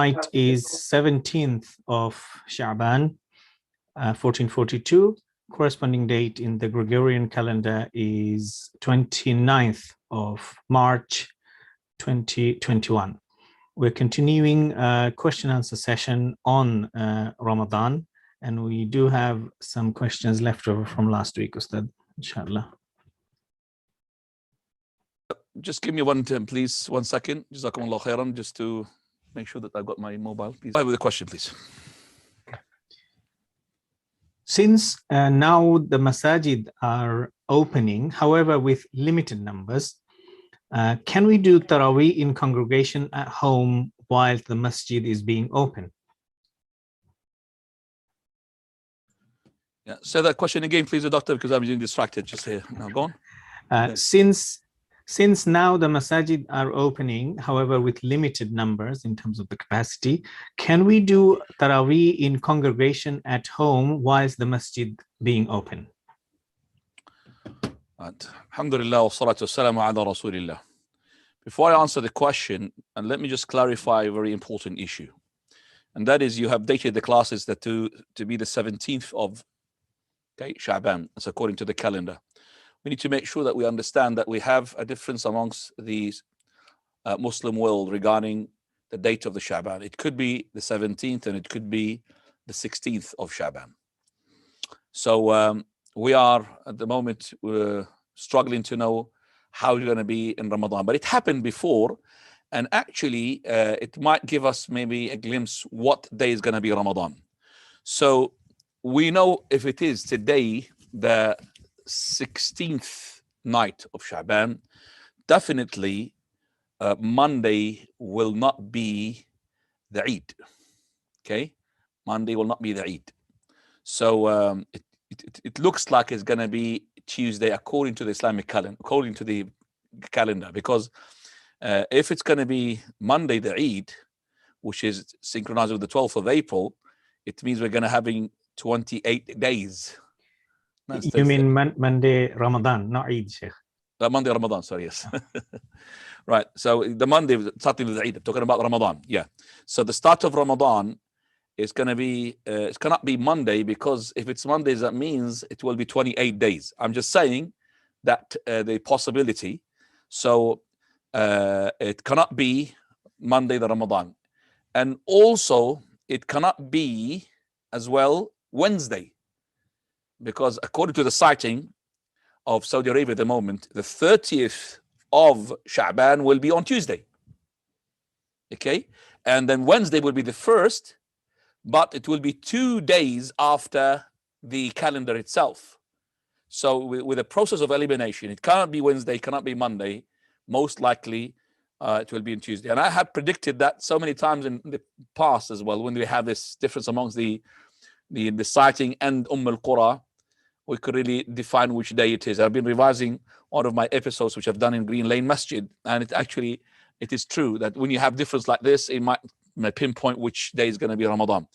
Night is 17th of Sha'aban, 1442. Corresponding date in the Gregorian calendar is 29th of March, 2021. We're continuing a question answer session on Ramadan, and we do have some questions left over from last week, Ustadh, inshallah. Just give me one time, please. 1 second. Jazakumullah khairan, just to make sure that I've got my mobile. Please. With the question, please. Since now the masajid are opening, however, with limited numbers, can we do tarawih in congregation at home while the masjid is being open? Yeah, say that question again, please, doctor, because I'm being distracted just here. Now, go on. Since now the masajid are opening, however, with limited numbers in terms of the capacity, can we do tarawih in congregation at home whilst the masjid being open? Alhamdulillah wa salatu wassalamu ala rasulillah. Before I answer the question, and let me just clarify a very important issue. And that is, you have dated the classes that to be the 17th of Sha'aban. That's according to the calendar. We need to make sure that we understand that we have a difference amongst the Muslim world regarding the date of the Sha'aban. It could be the 17th and it could be the 16th of Sha'aban. So we are at the moment struggling to know how it's going to be in Ramadan. But it happened before, and actually it might give us maybe a glimpse what day is going to be Ramadan. So we know if it is today the 16th night of Sha'aban, definitely Monday will not be the Eid. Okay, Monday will not be the Eid. So it looks like it's going to be Tuesday according to the Islamic calendar, according to the calendar, because if it's going to be Monday the Eid, which is synchronized with the 12th of April, it means we're going to having 28 days. You mean Monday Ramadan, not Eid, Sheikh? Monday Ramadan, sorry, yes. Right, so the Monday starting with the Eid, I'm talking about Ramadan, yeah. So the start of Ramadan is going to be, it cannot be Monday, because if it's Mondays, that means it will be 28 days. I'm just saying that the possibility. So it cannot be Monday the Ramadan. And also it cannot be as well Wednesday, because according to the citing of Saudi Arabia at the moment, the 30th of Sha'ban will be on Tuesday. Okay, and then Wednesday will be the 1st, but it will be 2 days after the calendar itself. So with a process of elimination, it cannot be Wednesday, cannot be Monday. Most likely it will be on Tuesday. And I have predicted that so many times in the past as well, when we have this difference amongst the citing and al-Qura, we could really define which day it is. I've been revising one of my episodes which I've done in Green Lane Masjid, and it is true that when you have difference like this, it might pinpoint which day is going to be Ramadan.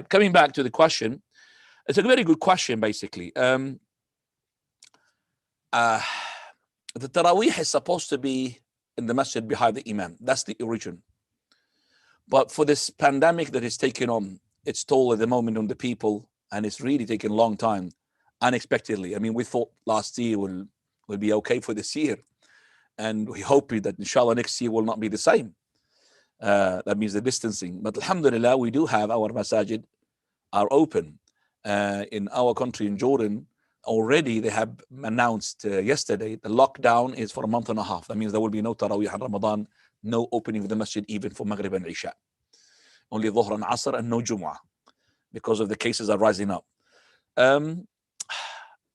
Coming back to the question, it's a very good question, basically. The tarawih is supposed to be in the masjid behind the imam. That's the origin. But for this pandemic that is taking on its toll at the moment on the people, and it's really taking a long time, unexpectedly. I mean, we thought last year will be okay for this year, and we hope that inshallah next year will not be the same. That means the distancing. But alhamdulillah, we do have our masajid are open. In our country, in Jordan, already they have announced yesterday the lockdown is for a month and a half. That means there will be no tarawih in Ramadan, no opening of the masjid even for Maghrib and Isha. Only Dhuhr and Asr, and no Jumu'ah, because of the cases are rising up.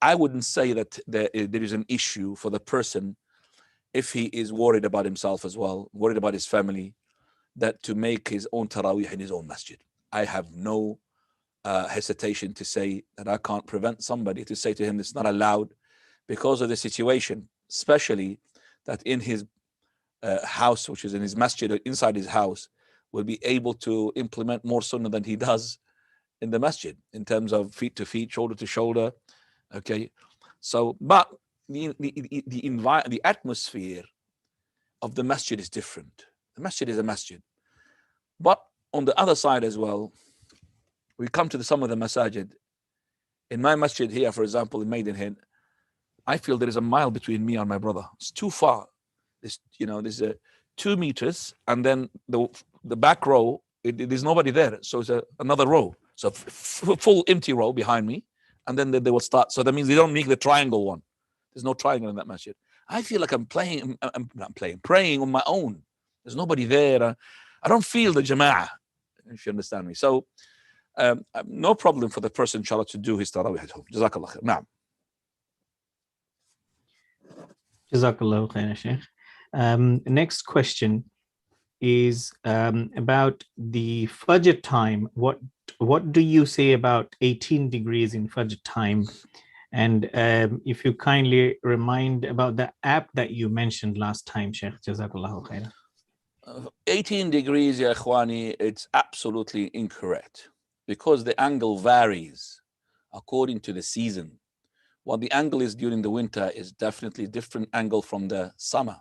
I wouldn't say that there is an issue for the person if he is worried about himself as well, worried about his family, that to make his own tarawih in his own masjid. I have no hesitation to say that I can't prevent somebody to say to him it's not allowed because of the situation, especially that in his house, which is in his masjid, or inside his house, will be able to implement more sunnah than he does in the masjid in terms of feet to feet, shoulder to shoulder. Okay, so but the atmosphere of the masjid is different. The masjid is a masjid, but on the other side as well, we come to some of the masajid. In my masjid here, for example, in Maidenhead, I feel there is a mile between me and my brother. It's too far. There's 2 meters, and then the back row, there's nobody there. So it's another row. So full empty row behind me, and then they will start. So that means they don't make the triangle one. There's no triangle in that masjid. I feel like I'm praying on my own. There's nobody there. I don't feel the jama'ah, if you understand me. So no problem for the person, inshallah, to do his tarawih at home. Jazakallah khair. Naam. Jazakallah khair, Sheikh. Next question is about the fajr time. What do you say about 18 degrees in fajr time? And if you kindly remind about the app that you mentioned last time, Sheikh. Jazakallah khair. 18 degrees, ya ikhwani, it's absolutely incorrect, because the angle varies according to the season. What the angle is during the winter is definitely a different angle from the summer.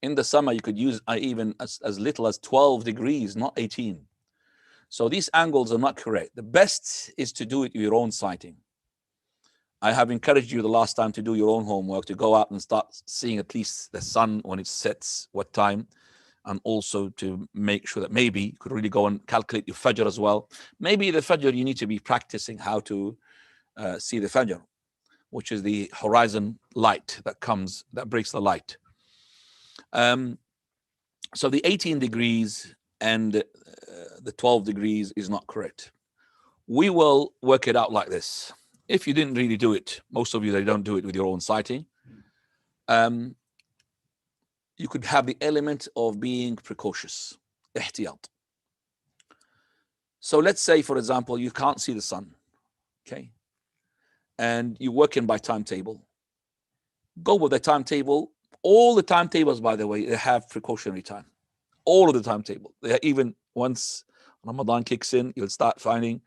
In the summer, you could use even as little as 12 degrees, not 18. So these angles are not correct. The best is to do it with your own sighting. I have encouraged you the last time to do your own homework, to go out and start seeing at least the sun when it sets, what time, and also to make sure that maybe you could really go and calculate your fajr as well. Maybe the fajr, you need to be practicing how to see the fajr, which is the horizon light that breaks the light. So the 18 degrees and the 12 degrees is not correct. We will work it out like this. If you didn't really do it, most of you, they don't do it with your own sighting, you could have the element of being precautious, ihtiyat. So let's say, for example, you can't see the sun, okay? And you're working by timetable. Go with the timetable. All the timetables, by the way, they have precautionary time. All of the timetable. They even once Ramadan kicks in, you'll start finding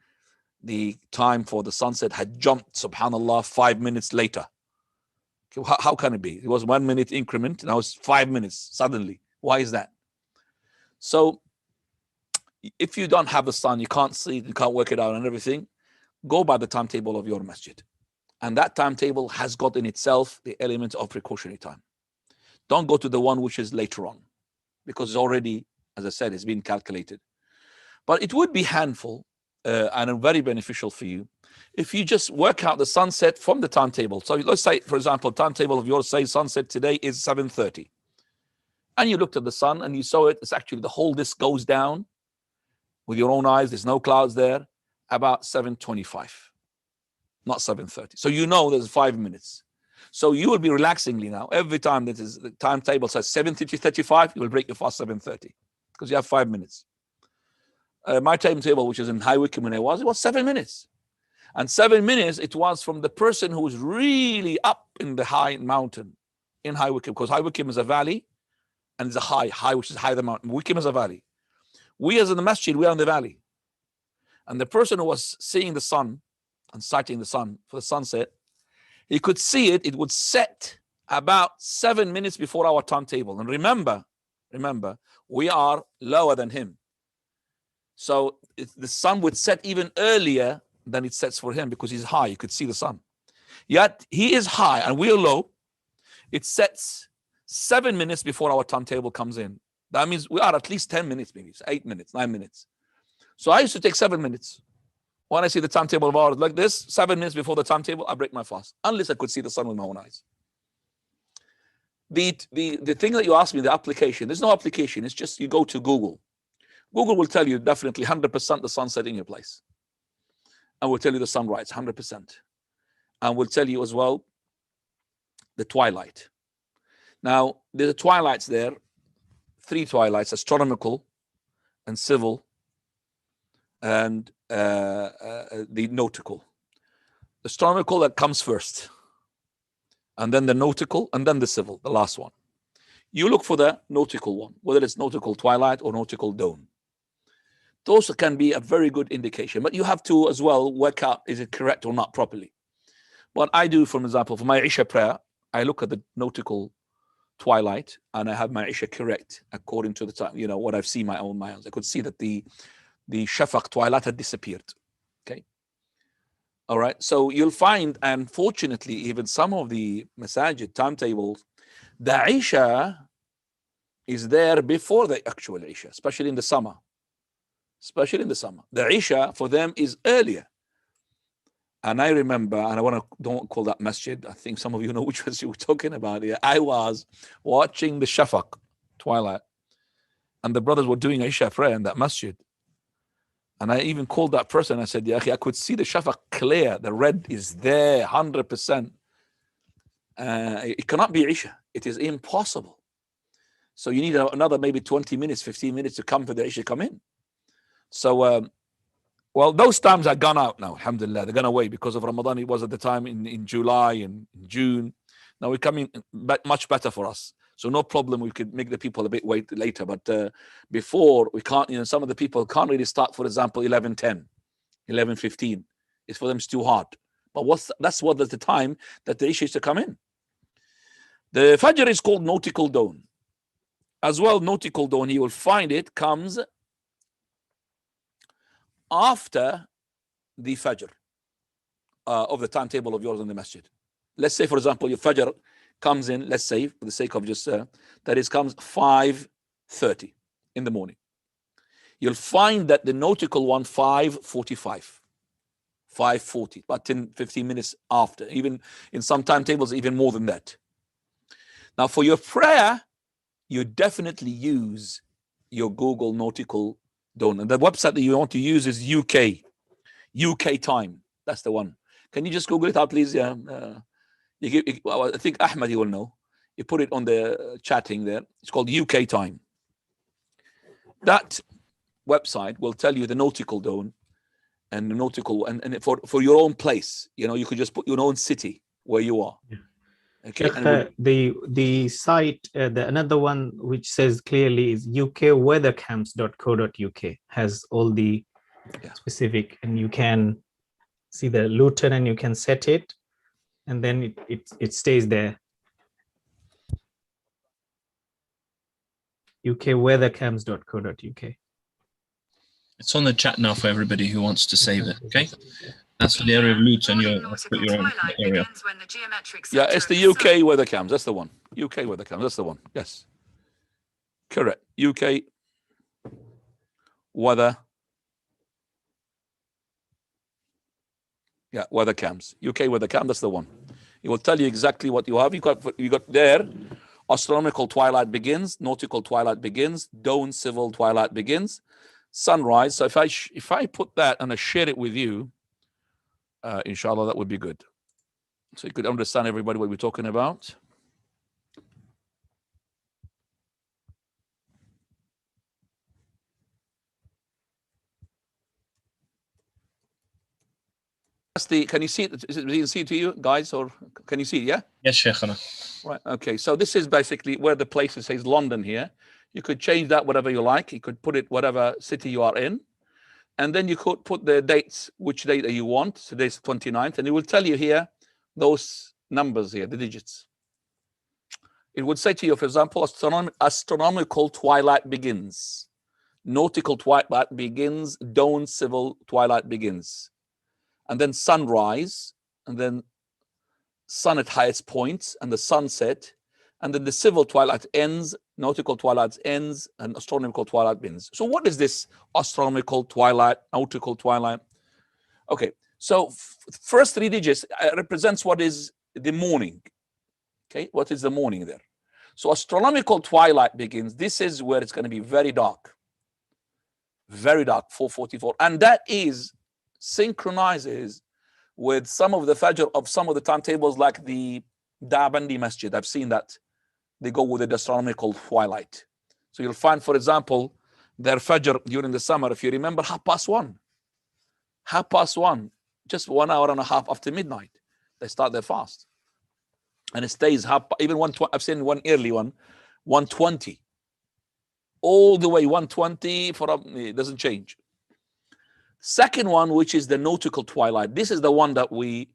the time for the sunset had jumped, subhanallah, 5 minutes later. Okay, how can it be? It was 1 minute increment, now it's 5 minutes suddenly. Why is that? So if you don't have the sun, you can't see, you can't work it out and everything, go by the timetable of your masjid. And that timetable has got in itself the element of precautionary time. Don't go to the one which is later on, because it's already, as I said, it's been calculated. But it would be handful and very beneficial for you if you just work out the sunset from the timetable. So let's say, for example, timetable of yours says sunset today is 7:30. And you looked at the sun and you saw it. It's actually the whole disk goes down with your own eyes. There's no clouds there. About 7:25, not 7:30. So you know there's 5 minutes. So you will be relaxingly now. Every time that is the timetable says 7:35, you will break your fast 7:30 because you have 5 minutes. My timetable, which is in High Wycombe when it was 7 minutes. And 7 minutes, it was from the person who was really up in the high mountain in High Wycombe, because High Wycombe is a valley and it's a high, which is high the mountain. Wycombe is a valley. We as in the masjid, we are in the valley. And the person who was seeing the sun and sighting the sun for the sunset, he could see it. It would set about 7 minutes before our timetable. And remember, we are lower than him. So the sun would set even earlier than it sets for him because he's high. You could see the sun. Yet he is high and we are low. It sets 7 minutes before our timetable comes in. That means we are at least 10 minutes, maybe 8 minutes, 9 minutes. So I used to take 7 minutes. When I see the timetable of ours like this, 7 minutes before the timetable, I break my fast, unless I could see the sun with my own eyes. The thing that you asked me, the application, there's no application. It's just you go to Google. Google will tell you definitely 100% the sunset in your place. And will tell you the sunrise, 100%. And will tell you as well the twilight. Now, there's twilights there, 3 twilights, astronomical and civil and the nautical. The astronomical that comes first, and then the nautical, and then the civil, the last one. You look for the nautical one, whether it's nautical twilight or nautical dawn. Those can be a very good indication, but you have to as well work out, is it correct or not properly. What I do, for example, for my Isha prayer, I look at the nautical twilight, and I have my Isha correct according to the time, you know, what I've seen my own eyes. I could see that the Shafaq twilight had disappeared. Okay. All right. So you'll find, unfortunately, even some of the masajid timetables, the Isha is there before the actual Isha, especially in the summer. Especially in the summer. The Isha for them is earlier. And I remember, and don't call that masjid, I think some of you know which was you were talking about here. I was watching the Shafaq twilight, and the brothers were doing Isha prayer in that masjid. And I even called that person. I said, yeah, I could see the Shafaq clear. The red is there, 100%. It cannot be Isha. It is impossible. So you need another maybe 20 minutes, 15 minutes to come for the Isha come in. So, well, those times are gone out now, alhamdulillah. They're gone away because of Ramadan. It was at the time in July and June. Now we're coming much better for us. So no problem, we could make the people a bit wait later. But before, we can't, you know, some of the people can't really start, for example, 11:10, 11:15. It's for them, it's too hard. But that's the time that the Isha is to come in. The Fajr is called nautical dawn. As well, nautical dawn, you will find it comes after the Fajr of the timetable of yours in the masjid. Let's say, for example, your Fajr comes in, let's say, for the sake of just, that is comes 5:30 in the morning. You'll find that the nautical one, 5:45, 5:40, about 10, 15 minutes after, even in some timetables, even more than that. Now, for your prayer, you definitely use your Google nautical dawn. And the website that you want to use is UK time. That's the one. Can you just Google it out, please? Yeah. I think Ahmed, you will know. You put it on the chatting there. It's called UK time. That website will tell you the nautical dawn and the nautical, and for your own place. You know, you could just put your own city where you are. Yeah. Okay. The site, another one which says clearly is ukweathercamps.co.uk, has all the specific, and you can see the Luton and you can set it, and then it stays there. ukweathercamps.co.uk. It's on the chat now for everybody who wants to save it. Okay. That's for the area of Luton. That's for your own area. Yeah, it's the UK weather cams. That's the one. UK weather cams. That's the one. Yes. Correct. UK weather. Yeah, weather cams. UK weather cam. That's the one. It will tell you exactly what you have. You got there. Astronomical twilight begins. Nautical twilight begins. Dawn civil twilight begins. Sunrise. So if I put that and I share it with you, inshallah, that would be good. So you could understand everybody what we're talking about. Can you see it? Is it easy to you guys, or can you see it? Yeah? Yes, Shaykhana. Right, okay. So this is basically where the place says London here. You could change that whatever you like. You could put it whatever city you are in. And then you could put the dates, which date that you want. Today's 29th, and it will tell you here those numbers here, the digits. It would say to you, for example, astronomical twilight begins. Nautical twilight begins. Dawn civil twilight begins. And then sunrise, and then sun at highest points, and the sunset, and then the civil twilight ends, nautical twilight ends, and astronomical twilight begins. So what is this astronomical twilight, nautical twilight? Okay, so first three digits represents what is the morning. Okay, what is the morning there? So astronomical twilight begins. This is where it's going to be very dark. Very dark, 4:44. And that is synchronizes with some of the Fajr of some of the timetables like the Da'bandi Masjid. I've seen that. They go with the astronomical twilight. So you'll find, for example, their Fajr during the summer, if you remember, 1:30. 1:30, just 1 hour and a half after midnight. They start their fast. And it stays, even I've seen one early one, 1:20. All the way 1:20, it doesn't change. Second one, which is the nautical twilight. This is the one that we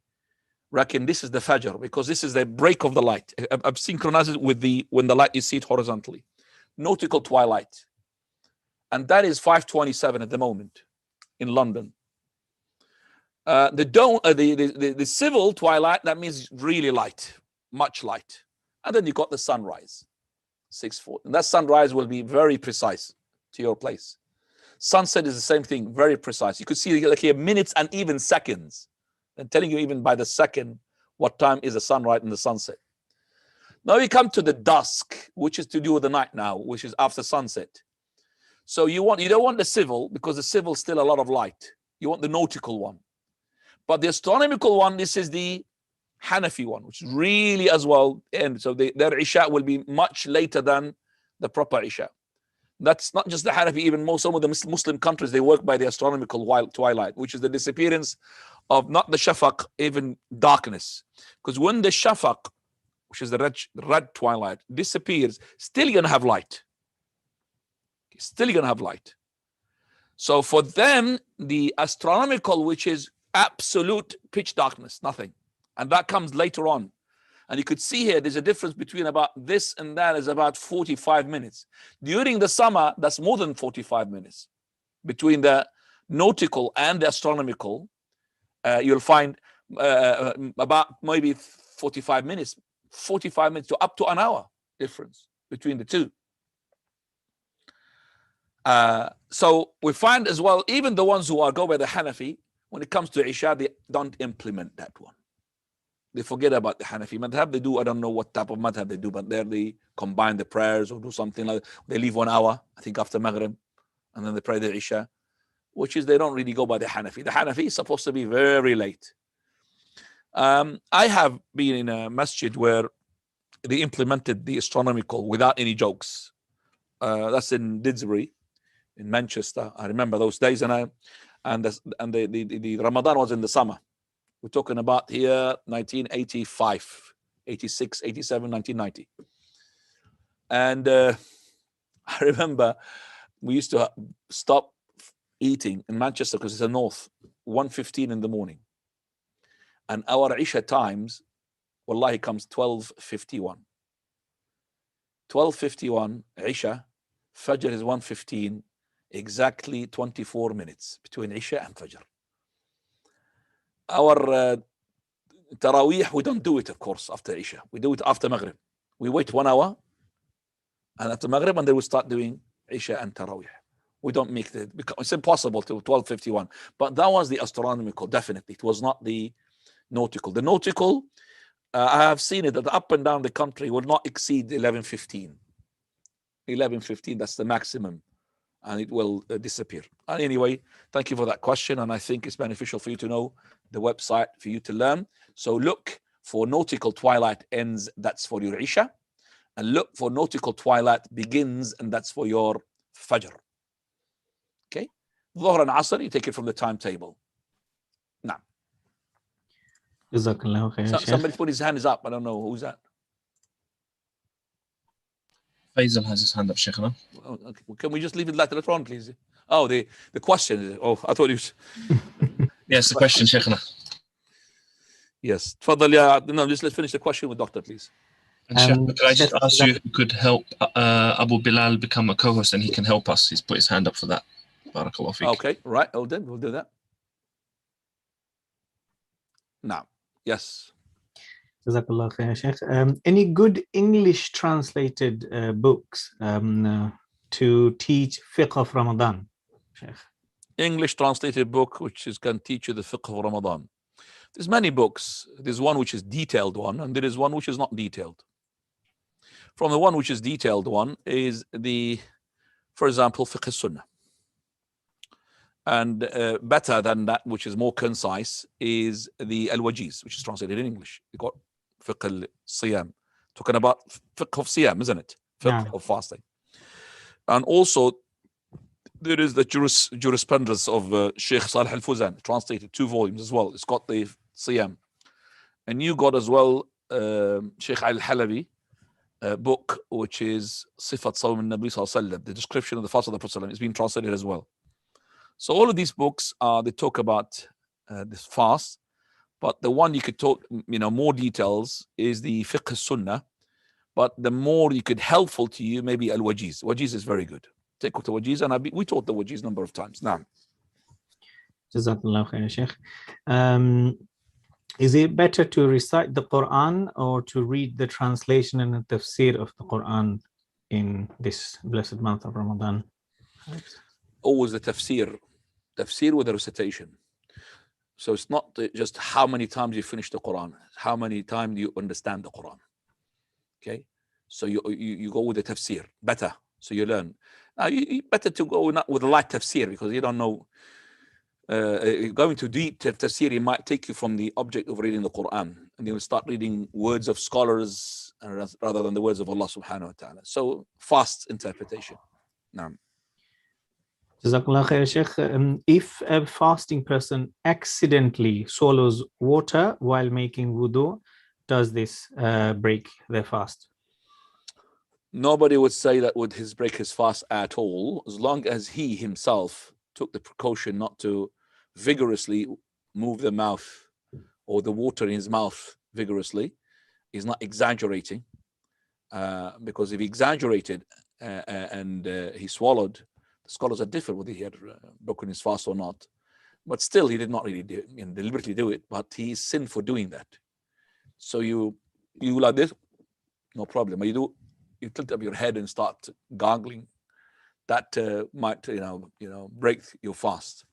reckon this is the fajr because this is the break of the light. I've synchronized it with when the light, you see it horizontally. Nautical twilight. And that is 5:27 at the moment in London. The civil twilight, that means really light, much light. And then you got the sunrise, 6:40. And that sunrise will be very precise to your place. Sunset is the same thing, very precise. You could see like here minutes and even seconds. And telling you even by the second what time is the sunrise and the sunset. Now we come to the dusk, which is to do with the night now, which is after sunset. So you don't want the civil because the civil still a lot of light. You want the nautical one. But the astronomical one, this is the Hanafi one, which is really as well. And so their Isha will be much later than the proper Isha. That's not just the Hanafi, even some of the Muslim countries, they work by the astronomical twilight, which is the disappearance of not the shafaq, even darkness. Because when the shafaq, which is the red twilight, disappears, still you're going to have light. Still you're going to have light. So for them, the astronomical, which is absolute pitch darkness, nothing. And that comes later on. And you could see here, there's a difference between about this and that is about 45 minutes. During the summer, that's more than 45 minutes. Between the nautical and the astronomical, you'll find about maybe 45 minutes to up to an hour difference between the two. So we find as well, even the ones who go by the Hanafi, when it comes to Isha, they don't implement that one. They forget about the Hanafi madhab. They do, I don't know what type of madhab they do, but they combine the prayers or do something like that. They leave 1 hour, I think after Maghrib, and then they pray the Isha, which is they don't really go by the Hanafi. The Hanafi is supposed to be very late. I have been in a masjid where they implemented the astronomical without any jokes. That's in Didsbury, in Manchester. I remember those days, and the Ramadan was in the summer. We're talking about here 1985, 86, 87, 1990. And I remember we used to stop eating in Manchester because it's the north, 1:15 in the morning. And our Isha times, wallahi, comes 12:51. 12:51 Isha, Fajr is 1:15, exactly 24 minutes between Isha and Fajr. Our tarawih, we don't do it, of course, after Isha. We do it after Maghrib. We wait 1 hour, and after Maghrib, and then we start doing Isha and tarawih. We don't make it's impossible to 12:51. But that was the astronomical, definitely. It was not the nautical. The nautical, I have seen it that up and down the country will not exceed 11:15. 11:15, that's the maximum, and it will disappear. And anyway, thank you for that question, and I think it's beneficial for you to know the website for you to learn. So look for nautical twilight ends, that's for your Isha, and look for nautical twilight begins, and that's for your Fajr. Okay, Dhuhr and Asr, you take it from the timetable. Now, somebody put his hand is up. I don't know who's that. Faisal has his hand up, Shaykhana. Okay. Can we just leave it later on, please? Oh, the question. Oh, I thought it was. Yes, the question, Shaykhana. Yes. Tfaddal, yeah. No, just let's finish the question with Doctor, please. And could I just ask you if you could help Abu Bilal become a co-host, and he can help us? He's put his hand up for that. Barakallahu feek. Okay, right. Oh, then we'll do that. Now, yes. Jazakallah khair, Sheikh. Any good English translated books to teach Fiqh of Ramadhaan, Sheikh? English translated book which can teach you the Fiqh of Ramadan. There's many books. There's one which is detailed one, and there is one which is not detailed. From the one which is detailed one is for example, Fiqh al-Sunnah. And better than that, which is more concise, is the Al-Wajiz, which is translated in English. You got Fiqh al-Siyam, talking about Fiqh of Siyam, isn't it? Fiqh of fasting. And also, there is the jurisprudence of Sheikh Salih al-Fuzan, translated 2 volumes as well. It's got the Siyam. And you got as well Sheikh al-Halabi book, which is Sifat Sawm al-Nabi sallallahu alaihi wasallam, the description of the fast of the Prophet. It's been translated as well. So all of these books, they talk about this fast, But the one you could talk, more details is the Fiqh Sunnah. But the more you could helpful to you, maybe al-Wajiz. Wajiz is very good. Take the Wajiz, and we taught the Wajiz a number of times. Now, Jazakallah khair, Sheikh. Is it better to recite the Quran or to read the translation and the tafsir of the Quran in this blessed month of Ramadan? Always the tafsir with the recitation. So it's not just how many times you finish the Quran, how many times you understand the Quran. Okay, so you go with the tafsir, better, so you learn. Now you better to go not with a light tafsir, because you don't know. Going too deep to tafsir, it might take you from the object of reading the Quran, and you'll start reading words of scholars rather than the words of Allah subhanahu wa ta'ala. So fast interpretation. Now, Jazakallah khair, Sheikh. If a fasting person accidentally swallows water while making wudu, does this break their fast? nobody would say that would break his fast at all, as long as he himself took the precaution not to vigorously move the mouth or the water in his mouth vigorously. He's not exaggerating, because if he exaggerated and he swallowed, the scholars are different whether he had broken his fast or not. But still, he did not really deliberately do it, but he is sin for doing that. So you like this, no problem. But you tilt up your head and start gargling. That might break your fast.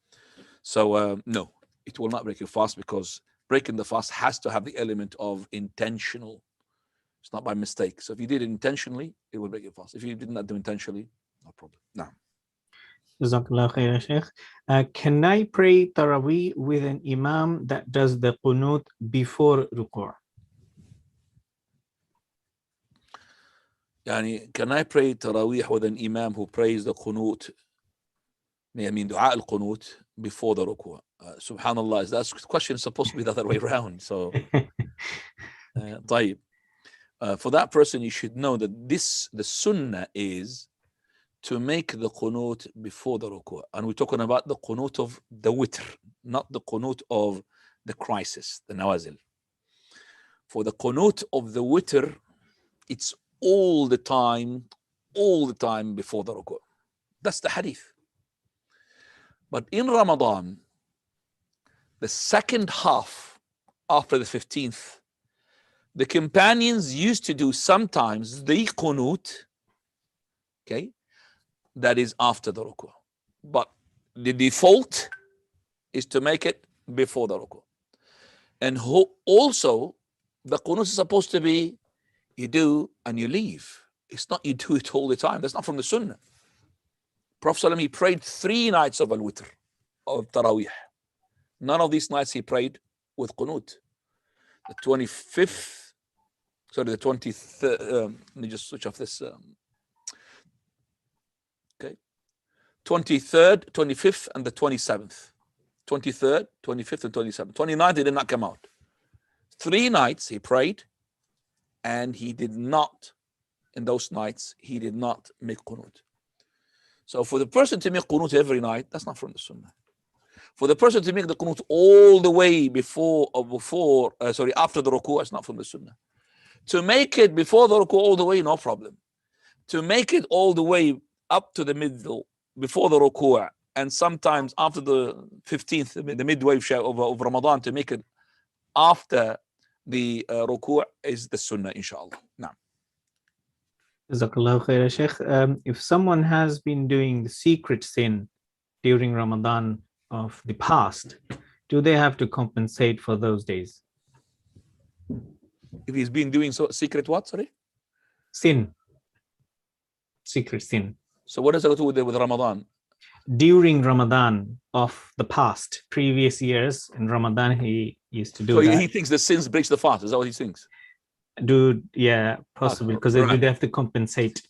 So no, it will not break your fast, because breaking the fast has to have the element of intentional. It's not by mistake. So if you did it intentionally, it will break your fast. If you did not do intentionally, no problem. No. Jazakallah khair, Sheikh. Can I pray tarawih with an imam that does the qunut before ruku'? Can I pray tarawih with an imam who prays the qunut, dua al-qunut, before the ruku'? Subhanallah, that question is supposed to be the other way around. So, for that person, you should know that the sunnah is to make the qunut before the ruku'. And we're talking about the qunut of the witr, not the qunut of the crisis, the nawazil. For the qunut of the witr, it's all the time before the ruku'. That's the hadith. But in Ramadan, the second half after the 15th, the companions used to do sometimes the qunut, okay, that is after the ruku'. But the default is to make it before the ruku'. And also, the qunut is supposed to be you do and you leave. It's not you do it all the time. That's not from the sunnah. Prophet ﷺ, he prayed 3 nights of al-witr, of tarawih. None of these nights he prayed with qunut. The 25th, sorry, the 23rd, let me just switch off this. Okay. 23rd, 25th, and the 27th. 23rd, 25th, and 27th. 29th, he did not come out. 3 nights he prayed, and he did not, in those nights, he did not make qunut. So for the person to make qunut every night, that's not from the sunnah. For the person to make the qunut all the way after the ruku', that's not from the sunnah. To make it before the ruku' all the way, no problem. To make it all the way up to the middle, before the ruku', and sometimes after the 15th, the midway of Ramadan, to make it after the ruku' is the sunnah, inshallah. Now, Jazakallah khair, Sheikh. If someone has been doing the secret sin during Ramadan of the past, do they have to compensate for those days? If he's been doing so secret what? Sorry? Sin. Secret sin. So what does it do with Ramadan? During Ramadan of the past, previous years, in Ramadan he used to do so that. He thinks the sins breaks the fast. Is that what he thinks? Yeah, possibly, because they have to compensate.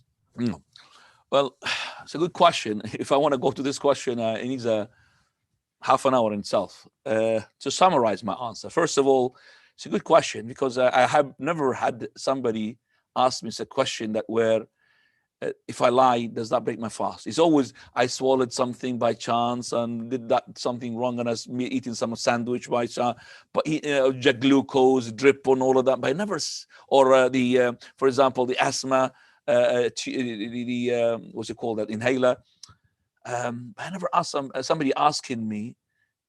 Well, it's a good question. If I want to go to this question, it needs a half an hour in itself. To summarize my answer, first of all, it's a good question, because I have never had somebody ask me a question that where if I lie, does that break my fast? It's always, I swallowed something by chance and did that something wrong, and I was eating some sandwich by chance, but glucose drip and all of that, but I never, or for example, the asthma, what's it called, that inhaler. I never asked somebody asking me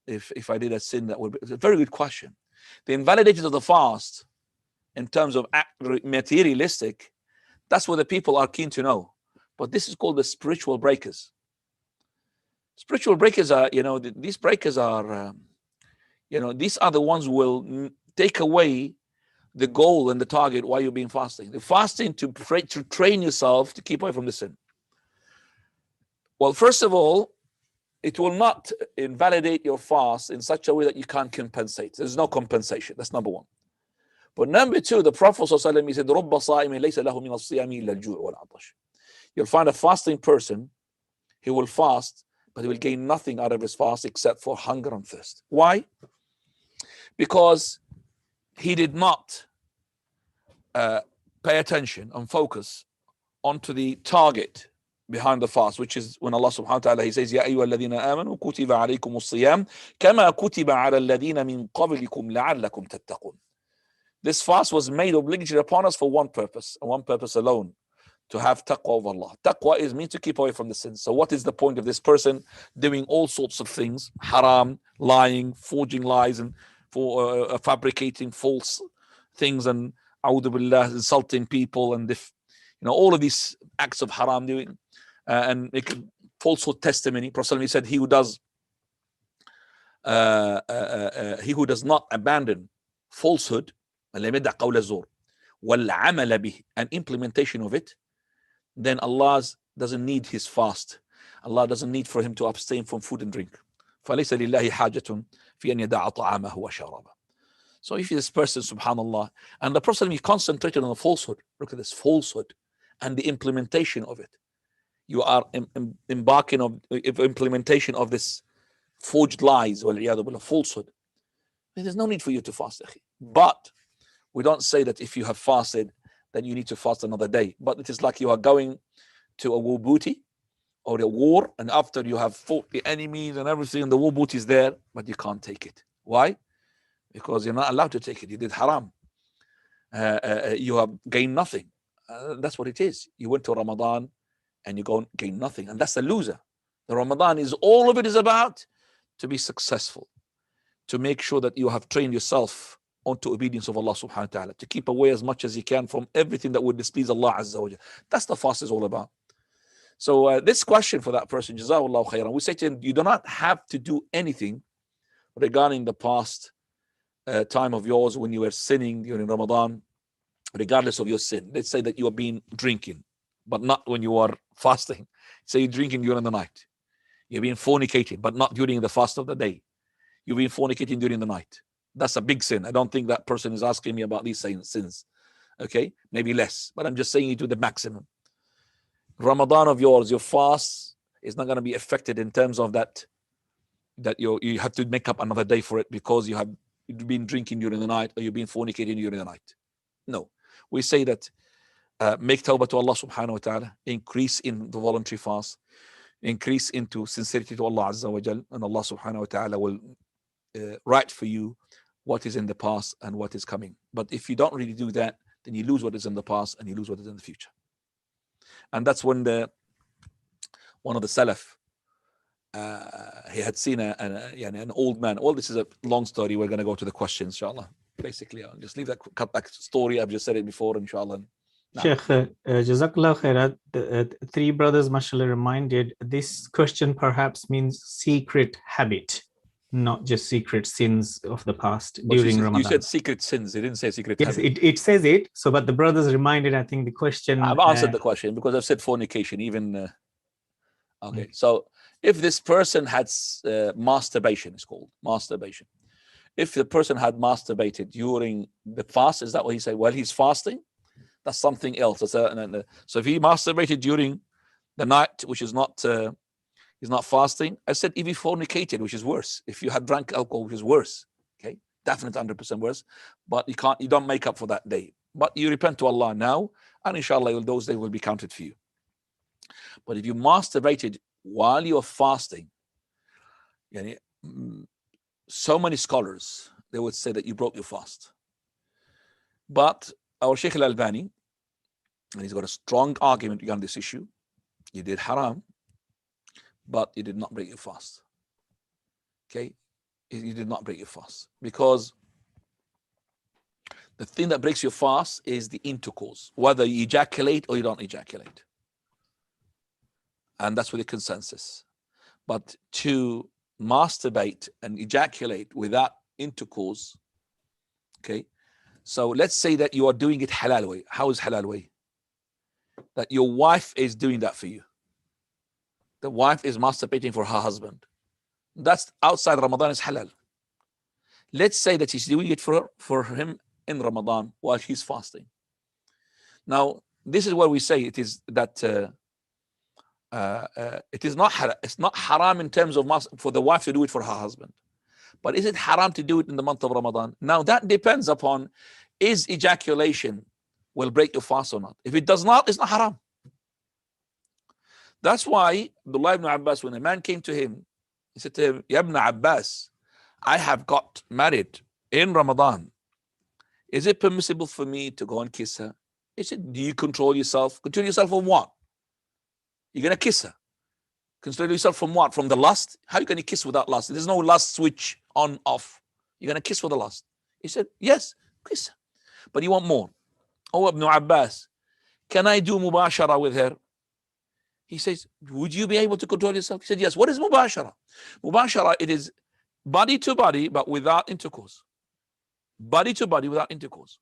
if I did a sin that would be. It's a very good question. The invalidators of the fast, in terms of materialistic, that's what the people are keen to know. But this is called the spiritual breakers. Spiritual breakers are, these breakers are, these are the ones who will take away the goal and the target while you're being fasting. The fasting to train yourself to keep away from the sin. Well, first of all, it will not invalidate your fast in such a way that you can't compensate. There's no compensation. That's number one. But number two, the Prophet ﷺ, he said, رُبَّ صَائِمٍ لَيْسَ لَهُ مِنَ الصِّيَامِ إِلَّا الْجُوعُ وَالْعَطَشُ. You'll find a fasting person, he will fast, but he will gain nothing out of his fast except for hunger and thirst. Why? Because he did not pay attention and focus onto the target behind the fast, which is when Allah subhanahu wa ta'ala, he says, يَا أَيُّهَا الَّذِينَ آمَنُوا كُتِبَ عَلَيْكُمُ الصِّيَامُ كَمَا كُتِبَ عَلَى الَّذِينَ مِنْ قَبْلِكُمْ لَعَلَّكُمْ تَتَّقُونَ. This fast was made obligatory upon us for one purpose, and one purpose alone, to have taqwa of Allah. Taqwa means to keep away from the sins. So what is the point of this person doing all sorts of things, haram, lying, forging lies, and fabricating false things, and a'udhu billah, insulting people, and all of these acts of haram doing, and making falsehood testimony. Prophet said, he who does not abandon falsehood and implementation of it, then Allah doesn't need his fast. Allah doesn't need for him to abstain from food and drink. فَلَيْسَ لِلَّهِ حَاجَةٌ فِي أَنْ يَدَعَ طَعَامَهُ وَشَرَابَهُ. So if this person, subhanallah, and the Prophet, he concentrated on the falsehood. Look at this falsehood and the implementation of it. You are embarking on implementation of this forged lies, or falsehood. There's no need for you to fast. But we don't say that if you have fasted, then you need to fast another day. But it is like you are going to a war booty or a war, and after you have fought the enemies and everything, and the war booty is there, but you can't take it. Why? Because you're not allowed to take it. You did haram. You have gained nothing. That's what it is. You went to Ramadan and you gain nothing. And that's the loser. The Ramadan is all of it is about to be successful, to make sure that you have trained yourself onto obedience of Allah subhanahu wa ta'ala, to keep away as much as you can from everything that would displease Allah azza wa jalla. That's the fast is all about. So this question for that person, Jazakallahu khairan, we say to him, you do not have to do anything regarding the past time of yours when you were sinning during Ramadan, regardless of your sin. Let's say that you have been drinking, but not when you are fasting. Say you're drinking during the night. You've been fornicating, but not during the fast of the day. You've been fornicating during the night. That's a big sin. I don't think that person is asking me about these sins. Okay, maybe less, but I'm just saying it to the maximum. Ramadan of yours, your fast is not going to be affected in terms of that you have to make up another day for it because you've been drinking during the night or you've been fornicating during the night. No, we say that make tawbah to Allah subhanahu wa ta'ala, increase in the voluntary fast, increase into sincerity to Allah azza wa jal, and Allah subhanahu wa ta'ala will write for you what is in the past and what is coming. But if you don't really do that, then you lose what is in the past and you lose what is in the future. And that's when one of the Salaf, he had seen an old man. Well, this is a long story. We're going to go to the questions, inshallah. Basically, I'll just leave that cut back story. I've just said it before, inshallah. Sheikh, Jazakallah khairat. Three brothers, mashallah, reminded this question perhaps means secret habit, not just secret sins of the past during Ramadan. You said secret sins. It didn't say secret yes, habit. It says it. So, but the brothers reminded, I think, the question. I've answered the question because I've said fornication. Even okay. So if this person had masturbation, it's called masturbation. If the person had masturbated during the fast, is that what he said? Well, he's fasting. That's something else. So if he masturbated during the night, which is not, he's not fasting. I said if he fornicated, which is worse. If you had drank alcohol, which is worse. Okay, definitely 100% worse. But you don't make up for that day. But you repent to Allah now, and inshallah, those days will be counted for you. But if you masturbated while you're fasting, yani, so many scholars, they would say that you broke your fast. But our Shaykh al-Albani, and he's got a strong argument on this issue, you did haram, but you did not break your fast. Okay? You did not break your fast. Because the thing that breaks your fast is the intercourse, whether you ejaculate or you don't ejaculate. And that's with the consensus. But to masturbate and ejaculate without intercourse, okay? So let's say that you are doing it halal way. How is halal way? That your wife is doing that for you. The wife is masturbating for her husband. That's outside Ramadan is halal. Let's say that she's doing it for him in Ramadan while he's fasting. Now, this is what we say. It is that it is not haram. It's not haram in terms of for the wife to do it for her husband. But is it haram to do it in the month of Ramadan? Now, that depends upon is ejaculation will break your fast or not. If it does not, it's not haram. That's why Abdullah ibn Abbas, when a man came to him, he said to him, Ya ibn Abbas, I have got married in Ramadan. Is it permissible for me to go and kiss her? He said, do you control yourself? Control yourself from what? You're going to kiss her. Control yourself from what? From the lust? How are you going to kiss without lust? There's no lust switch on, off. You're going to kiss for the lust. He said, yes, kiss her. But you want more. Oh, Ibn Abbas, can I do mubashara with her? He says, would you be able to control yourself? He said, yes. What is mubashara? Mubashara, it is body to body, but without intercourse. Body to body without intercourse.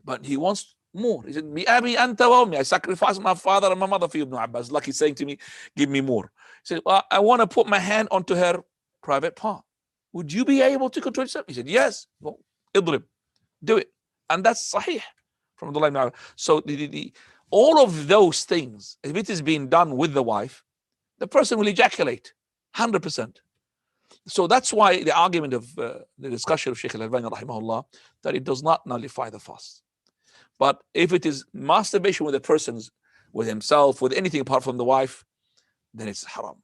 But he wants more. He said, I sacrificed my father and my mother for you, Ibn Abbas. Like he's saying to me, give me more. He said, well, I want to put my hand onto her private part. Would you be able to control yourself? He said, yes. Well, idrib. Do it. And that's sahih from Abdullah ibn Abbas. So all of those things, if it is being done with the wife, the person will ejaculate 100%. So that's why the argument of the discussion of Shaykh al-Albani rahimahullah, that it does not nullify the fast. But if it is masturbation with a person's, with himself, with anything apart from the wife, then it's haram.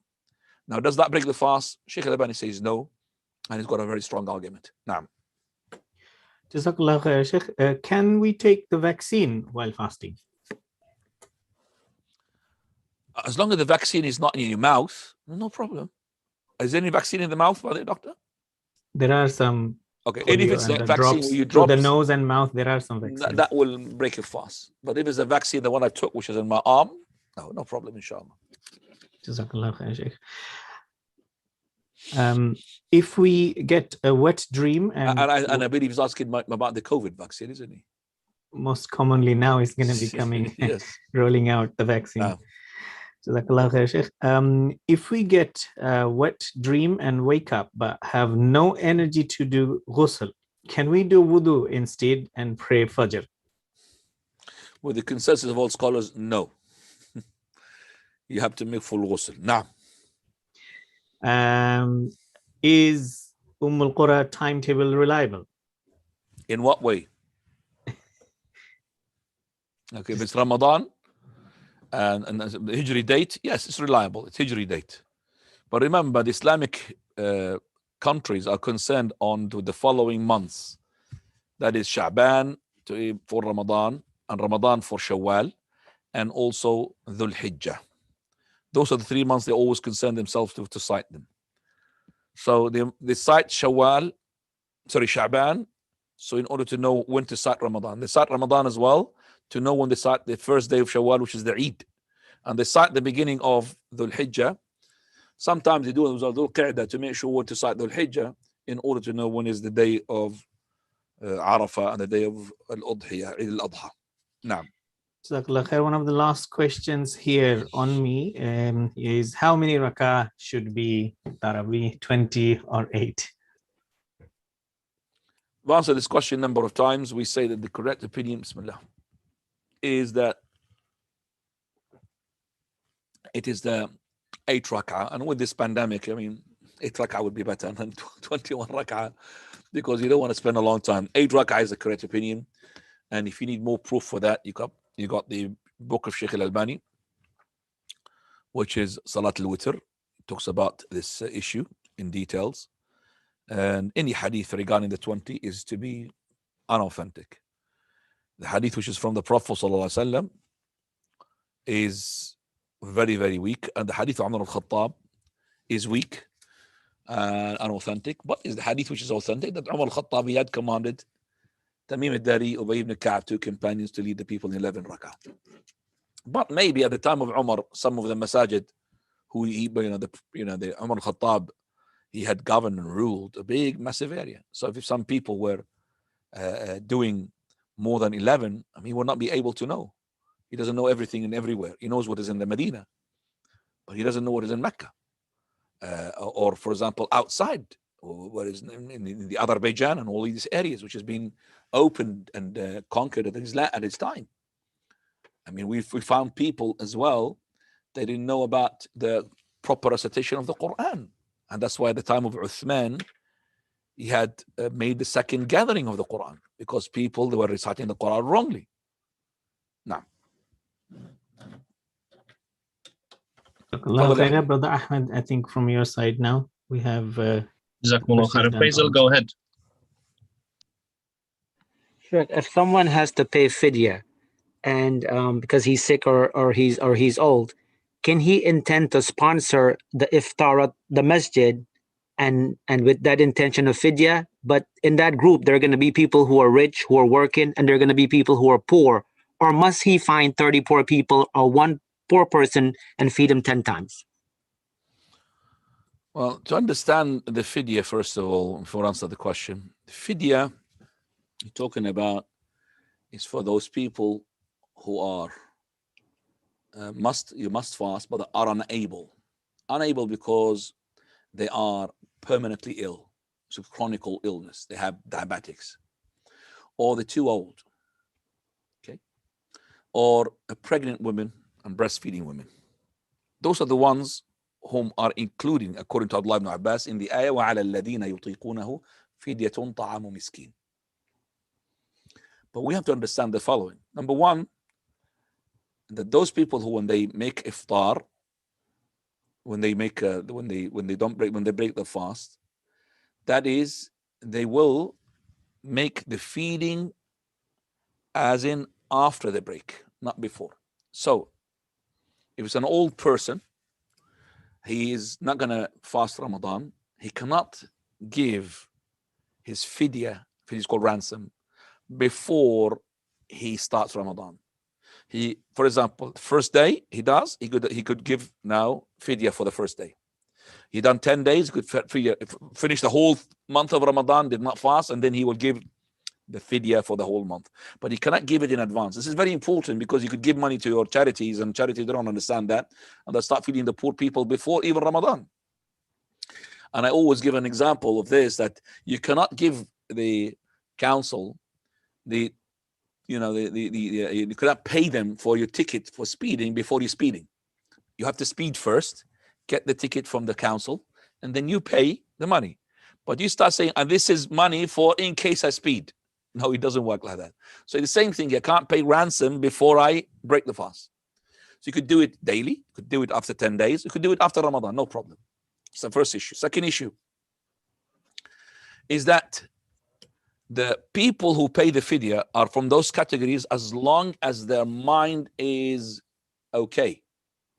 Now, does that break the fast? Shaykh al-Albani says no, and he's got a very strong argument. Now, Jazakallah khair, Sheikh. Can we take the vaccine while fasting? As long as the vaccine is not in your mouth, no problem. Is there any vaccine in the mouth, by the doctor? There are some. Okay, and if it's a vaccine where you drop drop the nose and mouth, there are some vaccines. That will break your fast. But if it's a vaccine, the one I took, which is in my arm, no problem, inshallah. Jazakallah khair, Sheikh. If we get a wet dream, and I believe he's asking about the COVID vaccine, isn't he? Most commonly now is going to be coming, yes. rolling out the vaccine. Jazakallah khair, Sheikh. If we get a wet dream and wake up but have no energy to do ghusl, can we do wudu instead and pray fajr? With the consensus of all scholars, no. You have to make full ghusl. Now. Is al Qura timetable reliable? In what way? Okay, if it's Ramadan and the Hijri date, yes, it's reliable. It's Hijri date. But remember, the Islamic countries are concerned on to the following months. That is Sha'aban for Ramadan, and Ramadan for Shawwal, and also Dhul Hijjah. Those are the 3 months they always concern themselves to cite them. So they cite Sha'aban. So in order to know when to cite Ramadan, they cite Ramadan as well to know when they cite the first day of Shawwal, which is the Eid. And they cite the beginning of Dhul Hijjah. Sometimes they do it with Dhul Qa'dah to make sure when to cite Dhul Hijjah in order to know when is the day of Arafat and the day of Al-Udhiyah, Al-Adha. Now. One of the last questions here on me is how many rak'ah should be tarawih, 20 or 8? We've answered this question a number of times. We say that the correct opinion, bismillah, is that it is the 8 rak'ah. And with this pandemic, I mean, 8 rak'ah would be better than 21 rak'ah because you don't want to spend a long time. 8 rak'ah is the correct opinion. And if you need more proof for that, you got the book of Shaykh al-Albani, which is Salat al-Witr. Talks about this issue in details. And any hadith regarding the 20 is to be unauthentic. The hadith which is from the Prophet ﷺ is very, very weak. And the hadith of Umar al-Khattab is weak and unauthentic. But is the hadith which is authentic that Umar al-Khattab, he had commanded Tamim al-Dari, Ubay ibn Ka'b, 2 companions, to lead the people in 11 rak'ah. But maybe at the time of Umar, some of the masajid who the Umar al-Khattab, he had governed and ruled a big, massive area. So if some people were doing more than 11, I mean, he will not be able to know. He doesn't know everything and everywhere. He knows what is in the Medina, but he doesn't know what is in Mecca. Or for example, outside, what is in the Azerbaijan and all these areas, which has been opened and conquered at his time. I mean, we found people as well, they didn't know about the proper recitation of the Quran. And that's why at the time of Uthman, he had made the second gathering of the Quran, because people, they were reciting the Quran wrongly. Now, Brother Ahmed, I think from your side now, we have Jazakumullah khairan. Faisal, go ahead. Sure. If someone has to pay fidya, and because he's sick or he's old, can he intend to sponsor the iftar at the masjid, and with that intention of fidya? But in that group, there are going to be people who are rich, who are working, and there are going to be people who are poor. Or must he find 30 poor people or one poor person and feed him 10 times? Well, to understand the fidya, first of all, before I answer the question, the fidya you're talking about is for those people who are you must fast, but are unable because they are permanently ill, so chronic illness. They have diabetics, or they're too old, okay, or a pregnant woman and breastfeeding women. Those are the ones whom are including, according to Abdullah ibn Abbas, in the ayah وَعَلَى الَّذِينَ يُطِيقُونَهُ فِدْيَةٌ طَعَامُ مِسْكِينٍ. But we have to understand the following. Number one, that those people who, when they make iftar, when they break the fast, that is, they will make the feeding as in after the break, not before. So if it's an old person, he is not going to fast Ramadan. He cannot give his fidya, it's called ransom, before he starts Ramadan. He, for example, first day he could give now fidya for the first day. He done 10 days, could finish the whole month of Ramadan, did not fast, and then he will give the fidya for the whole month. But he cannot give it in advance. This is very important, because you could give money to your charities, and charities don't understand that, and they start feeding the poor people before even Ramadan. And I always give an example of this, that you cannot give the council you cannot pay them for your ticket for speeding before you're speeding. You have to speed first, get the ticket from the council, and then you pay the money. But you start saying, and this is money for in case I speed. No, it doesn't work like that. So the same thing, you can't pay ransom before I break the fast. So you could do it daily, you could do it after 10 days, you could do it after Ramadan, no problem. It's the first issue. Second issue is that the people who pay the fidya are from those categories as long as their mind is okay.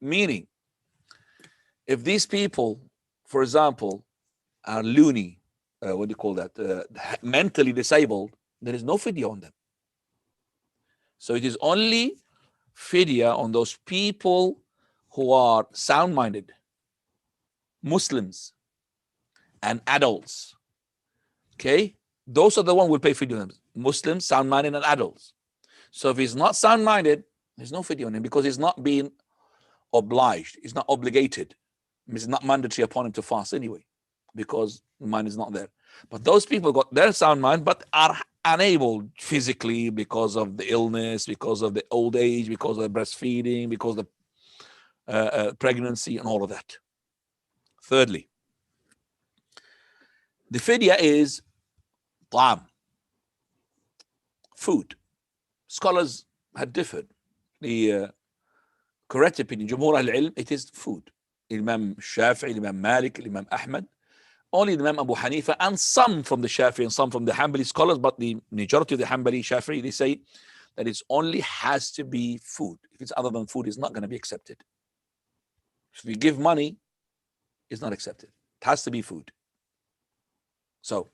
Meaning, if these people, for example, are loony, what do you call that, mentally disabled, there is no fidya on them. So it is only fidya on those people who are sound-minded, Muslims, and adults. Okay? Those are the ones who will pay fidya on them. Muslims, sound-minded, and adults. So if he's not sound-minded, there's no fidya on him, because he's not being obliged. He's not obligated. It's not mandatory upon him to fast anyway, because the mind is not there. But those people got their sound mind, but are unable physically because of the illness, because of the old age, because of the breastfeeding, because of the pregnancy, and all of that. Thirdly, the fidya is ta'am, food. Scholars had differed. The correct opinion, Jumhur al-Ilm, it is food. Imam Shafi'i, Imam Malik, Imam Ahmad, only Imam Abu Hanifa, and some from the Shafi'i and some from the Hanbali scholars, but the majority of the Hanbali Shafi'i, they say that it only has to be food. If it's other than food, it's not going to be accepted. If you give money, it's not accepted. It has to be food. So,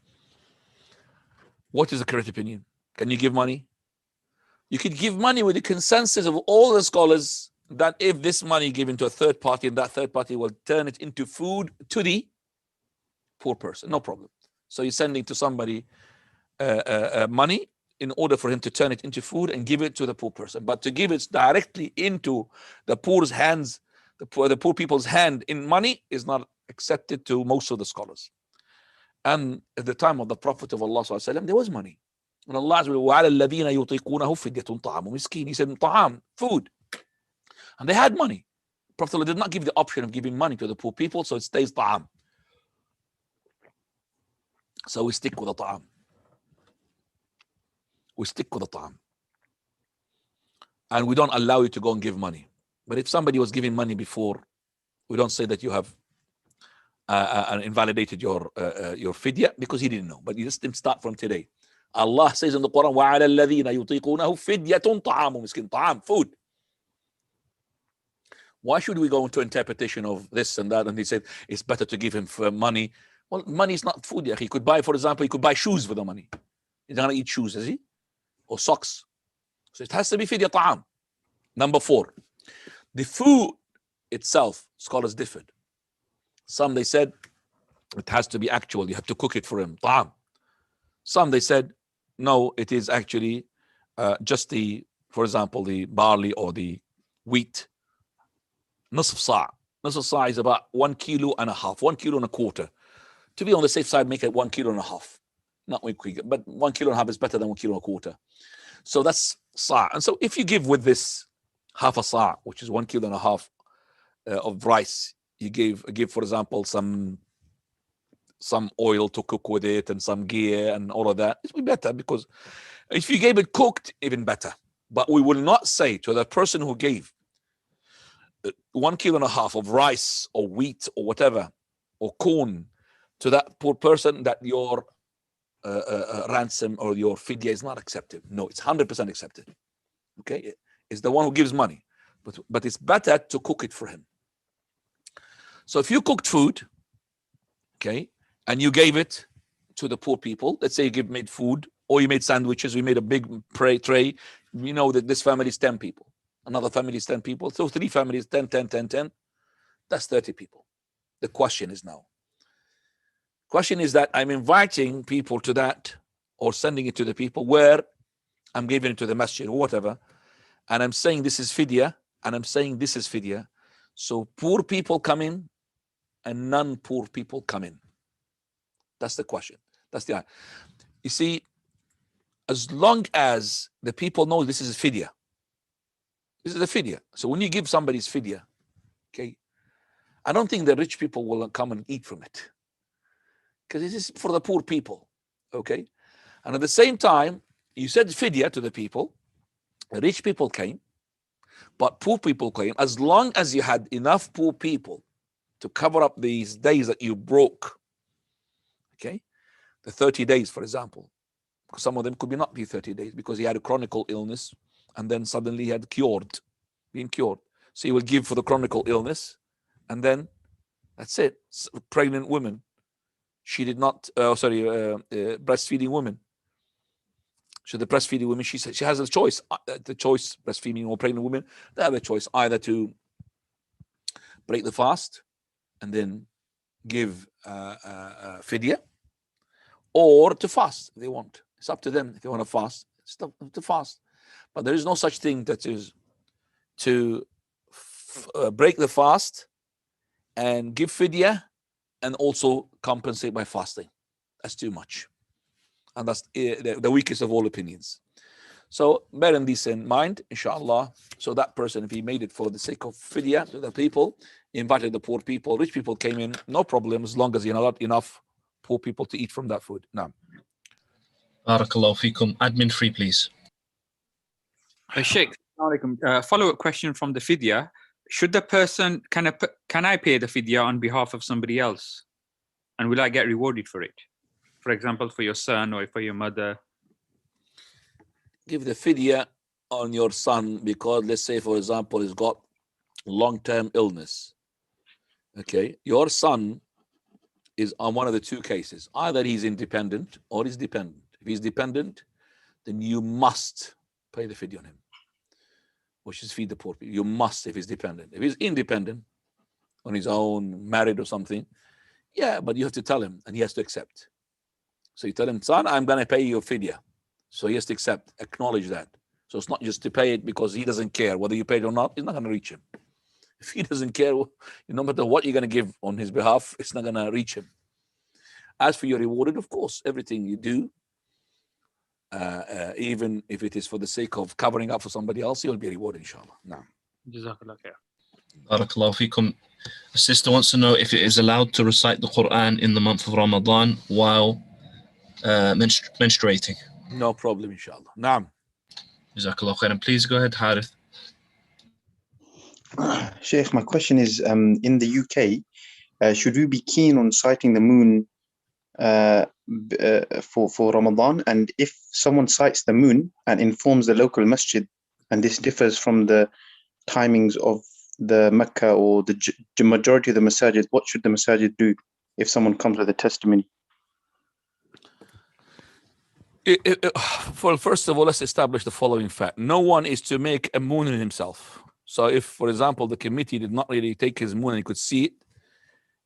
what is the correct opinion? Can you give money? You could give money with the consensus of all the scholars that if this money given to a third party, and that third party will turn it into food to the poor person, no problem. So you're sending to somebody money in order for him to turn it into food and give it to the poor person. But to give it directly into the poor's hands, the poor people's hand in money is not accepted to most of the scholars. And at the time of the Prophet of Allah ﷺ, there was money. And Allah he said, ta'am, food. And they had money. Prophet did not give the option of giving money to the poor people, so it stays ta'am. So we stick with the ta'am. We stick with the ta'am. And we don't allow you to go and give money. But if somebody was giving money before, we don't say that you have invalidated your fidya, because he didn't know. But you just didn't start from today. Allah says in the Quran, وَعَلَى الَّذِينَ يُطِيقُونَهُ فِدْيَةٌ طَعَامُ مِسْكِينٍ, ta'am, food. Why should we go into interpretation of this and that? And he said it's better to give him for money. Well, money is not food. He could buy, for example, he could buy shoes for the money. He's not going to eat shoes, is he? Or socks. So it has to be fidya ta'am. Number 4, the food itself, scholars differed. Some they said it has to be actual. You have to cook it for him. Ta'am. Some they said no, it is actually just the, for example, the barley or the wheat. Nusf sa'. Nusf sa' is about 1.5 kilos, 1.25 kilos. To be on the safe side, make it 1.5 kilos. Not 1 kilo, but 1.5 kilos is better than 1.25 kilos. So that's sa'. And so if you give with this half a sa', which is 1.5 kilos of rice, you give, for example, some oil to cook with it and some ghee and all of that, it will be better, because if you gave it cooked, even better. But we will not say to the person who gave 1.5 kilos of rice or wheat or whatever, or corn, to that poor person that your ransom or your fidya is not accepted. No, it's 100% accepted. Okay, it's the one who gives money, but it's better to cook it for him. So if you cooked food, okay, and you gave it to the poor people, let's say you made food, or you made sandwiches, we made a big tray, you know that this family is 10 people, another family is 10 people, so 3 families, 10, that's 30 people. The question is that I'm inviting people to that, or sending it to the people, where I'm giving it to the masjid or whatever, and I'm saying this is fidya, and I'm saying this is fidya, so poor people come in and non-poor people come in. That's the question. That's the, you see, as long as the people know this is fidya, this is a fidya. So when you give somebody's fidya, okay, I don't think the rich people will come and eat from it, because it is for the poor people, okay? And at the same time, you said fidya to the people, the rich people came, but poor people came. As long as you had enough poor people to cover up these days that you broke, okay, the 30 days, for example, because some of them could not be 30 days because he had a chronic illness, and then suddenly he had been cured. So he will give for the chronic illness, and then that's it. Pregnant women, she did not, breastfeeding women. So the breastfeeding women, she said she has a choice. The choice, breastfeeding or pregnant women, they have a choice either to break the fast and then give fidya, or to fast if they want. It's up to them if they want to fast. It's to fast. But there is no such thing that is to break the fast and give fidya and also compensate by fasting. That's too much. And that's the weakest of all opinions. So bearing this in mind, inshallah, so that person, if he made it for the sake of fidya to the people, he invited the poor people, rich people came in, no problem, as long as you allowed enough poor people to eat from that food. Now, Barakallahu feekum. Admin free, please. Sheikh, follow-up question from the fidya. should the person, can I pay the fidya on behalf of somebody else? And will I get rewarded for it? For example, for your son or for your mother? Give the fidya on your son because, let's say, for example, he's got long-term illness. Okay, your son is on one of the two cases. Either he's independent or he's dependent. If he's dependent, then you must pay the fidya on him, which is feed the poor people. You must if he's dependent. If he's independent, on his own, married or something, yeah, but you have to tell him and he has to accept. So you tell him, son, I'm going to pay you fidya. So he has to accept, acknowledge that. So it's not just to pay it because he doesn't care whether you paid or not. It's not going to reach him. If he doesn't care, no matter what you're going to give on his behalf, it's not going to reach him. As for your rewarded, of course, everything you do, even if it is for the sake of covering up for somebody else, you'll be rewarded, inshallah. Now, Jazakallah khair. Barakallahu feekum. A sister wants to know if it is allowed to recite the Quran in the month of Ramadan while menstruating. no problem, inshallah. Naam. Jazakallahu khair. And please go ahead, Harith. Sheikh, my question is, in the UK, should we be keen on sighting the moon for Ramadan? And if someone sights the moon and informs the local masjid, and this differs from the timings of the Mecca or the majority of the masajid, what should the masajid do if someone comes with a testimony? Well, first of all, let's establish the following fact. No one is to make a moon in himself. So if, for example, the committee did not really take his moon and he could see it,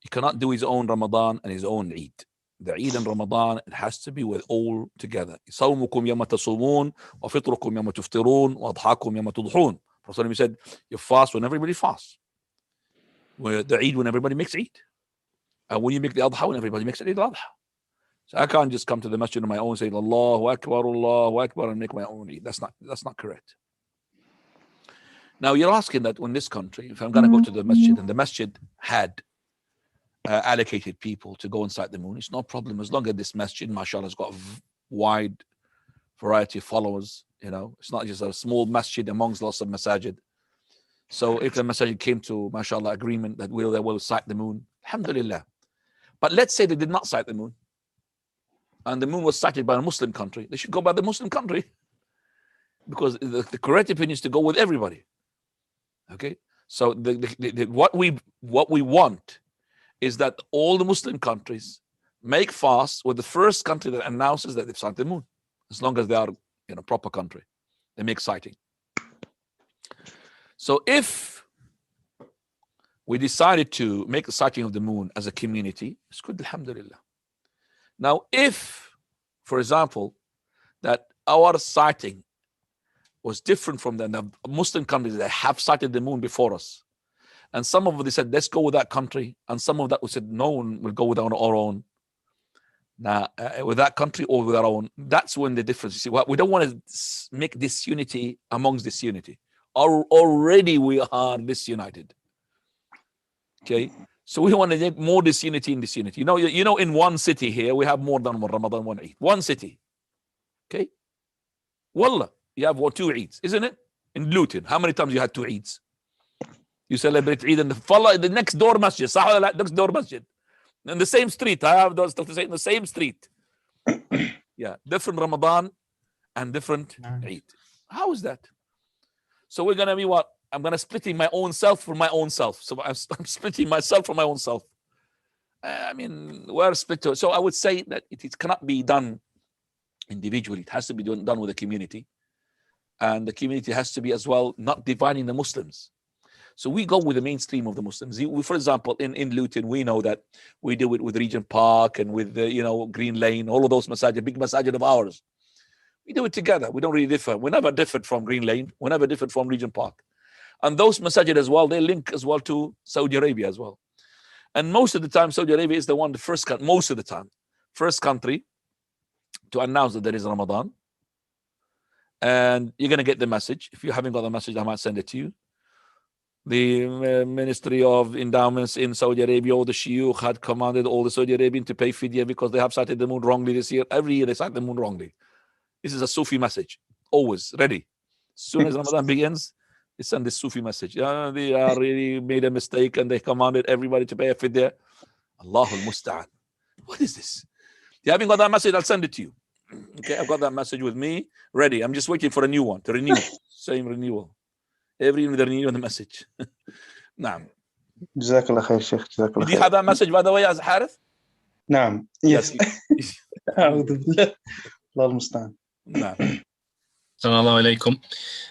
he cannot do his own Ramadan and his own Eid. The Eid and Ramadan, it has to be with all together. صومكم يوم تصومون وفطركم يوم تفطرون وأضحاكم يوم تضحون. Prophet said, you fast when everybody fasts. The Eid when everybody makes Eid. And when you make the Adha when everybody makes Eid al-Adha. So I can't just come to the masjid on my own and say, Allahu Akbar, and make my own Eid. That's not correct. Now you're asking that in this country, if I'm going to go to the masjid and the masjid had allocated people to go inside the moon, it's no problem as long as this masjid, mashallah, has got a wide variety of followers. You know, it's not just a small masjid amongst lots of masajid. So if the masajid came to, mashallah, agreement that they will sight the moon, alhamdulillah. But let's say they did not sight the moon, and the moon was sighted by a Muslim country, they should go by the Muslim country, because the correct opinion is to go with everybody. Okay, so what we want is that all the Muslim countries make fast with the first country that announces that they've sighted the moon, as long as they are in a proper country, they make sighting. So if we decided to make the sighting of the moon as a community, it's good, alhamdulillah. Now, if, for example, that our sighting was different from the Muslim countries that have sighted the moon before us, and some of them said, let's go with that country, and some of that we said, no one will go with our own. Now, with that country or with our own, that's when the difference. You see, we don't want to make disunity amongst disunity. Already we are disunited. Okay, so we want to make more disunity in disunity. You know, in one city here we have more than one Ramadan, one Eid. One city. Okay, Wallah, you have 2 Eids, isn't it? In Luton, how many times you had 2 Eids? You celebrate Eid in the next door masjid, next door masjid. In the same street, I have those stuff to say, in the same street. Yeah, different Ramadan and different Eid. How is that? So we're going to be what? I'm going to splitting my own self from my own self. So I'm splitting myself from my own self. I mean, we're split. So I would say that it cannot be done individually. It has to be done with the community. And the community has to be as well not dividing the Muslims. So we go with the mainstream of the Muslims. For example, in Luton, we know that we do it with Regent Park and with Green Lane, all of those masajid, big masajid of ours. We do it together. We don't really differ. We never differed from Green Lane. We never differed from Regent Park. And those masajid as well, they link as well to Saudi Arabia as well. And most of the time, Saudi Arabia is the first country to announce that there is Ramadan. And you're going to get the message. If you haven't got the message, I might send it to you. The Ministry of Endowments in Saudi Arabia, all the Shuyukh had commanded all the Saudi Arabian to pay fidya because they have sighted the moon wrongly this year. Every year they sight the moon wrongly. This is a Sufi message, always ready. As soon as Ramadan begins, They send this Sufi message. Yeah, they are really made a mistake and they commanded everybody to pay a fidya. Allahul Musta'an. What is this? You haven't got that message? I'll send it to you. Okay, I've got that message with me ready. I'm just waiting for a new one to renew. Same renewal. Every year they renew the message. Naam. Jazakallah khair, Sheikh. Jazakallah Did you khair. have that message, by the way, as Harith? Naam. Yes. Yes. A'udhu billah. Allahul Musta'an. Naam. Assalamu alaikum.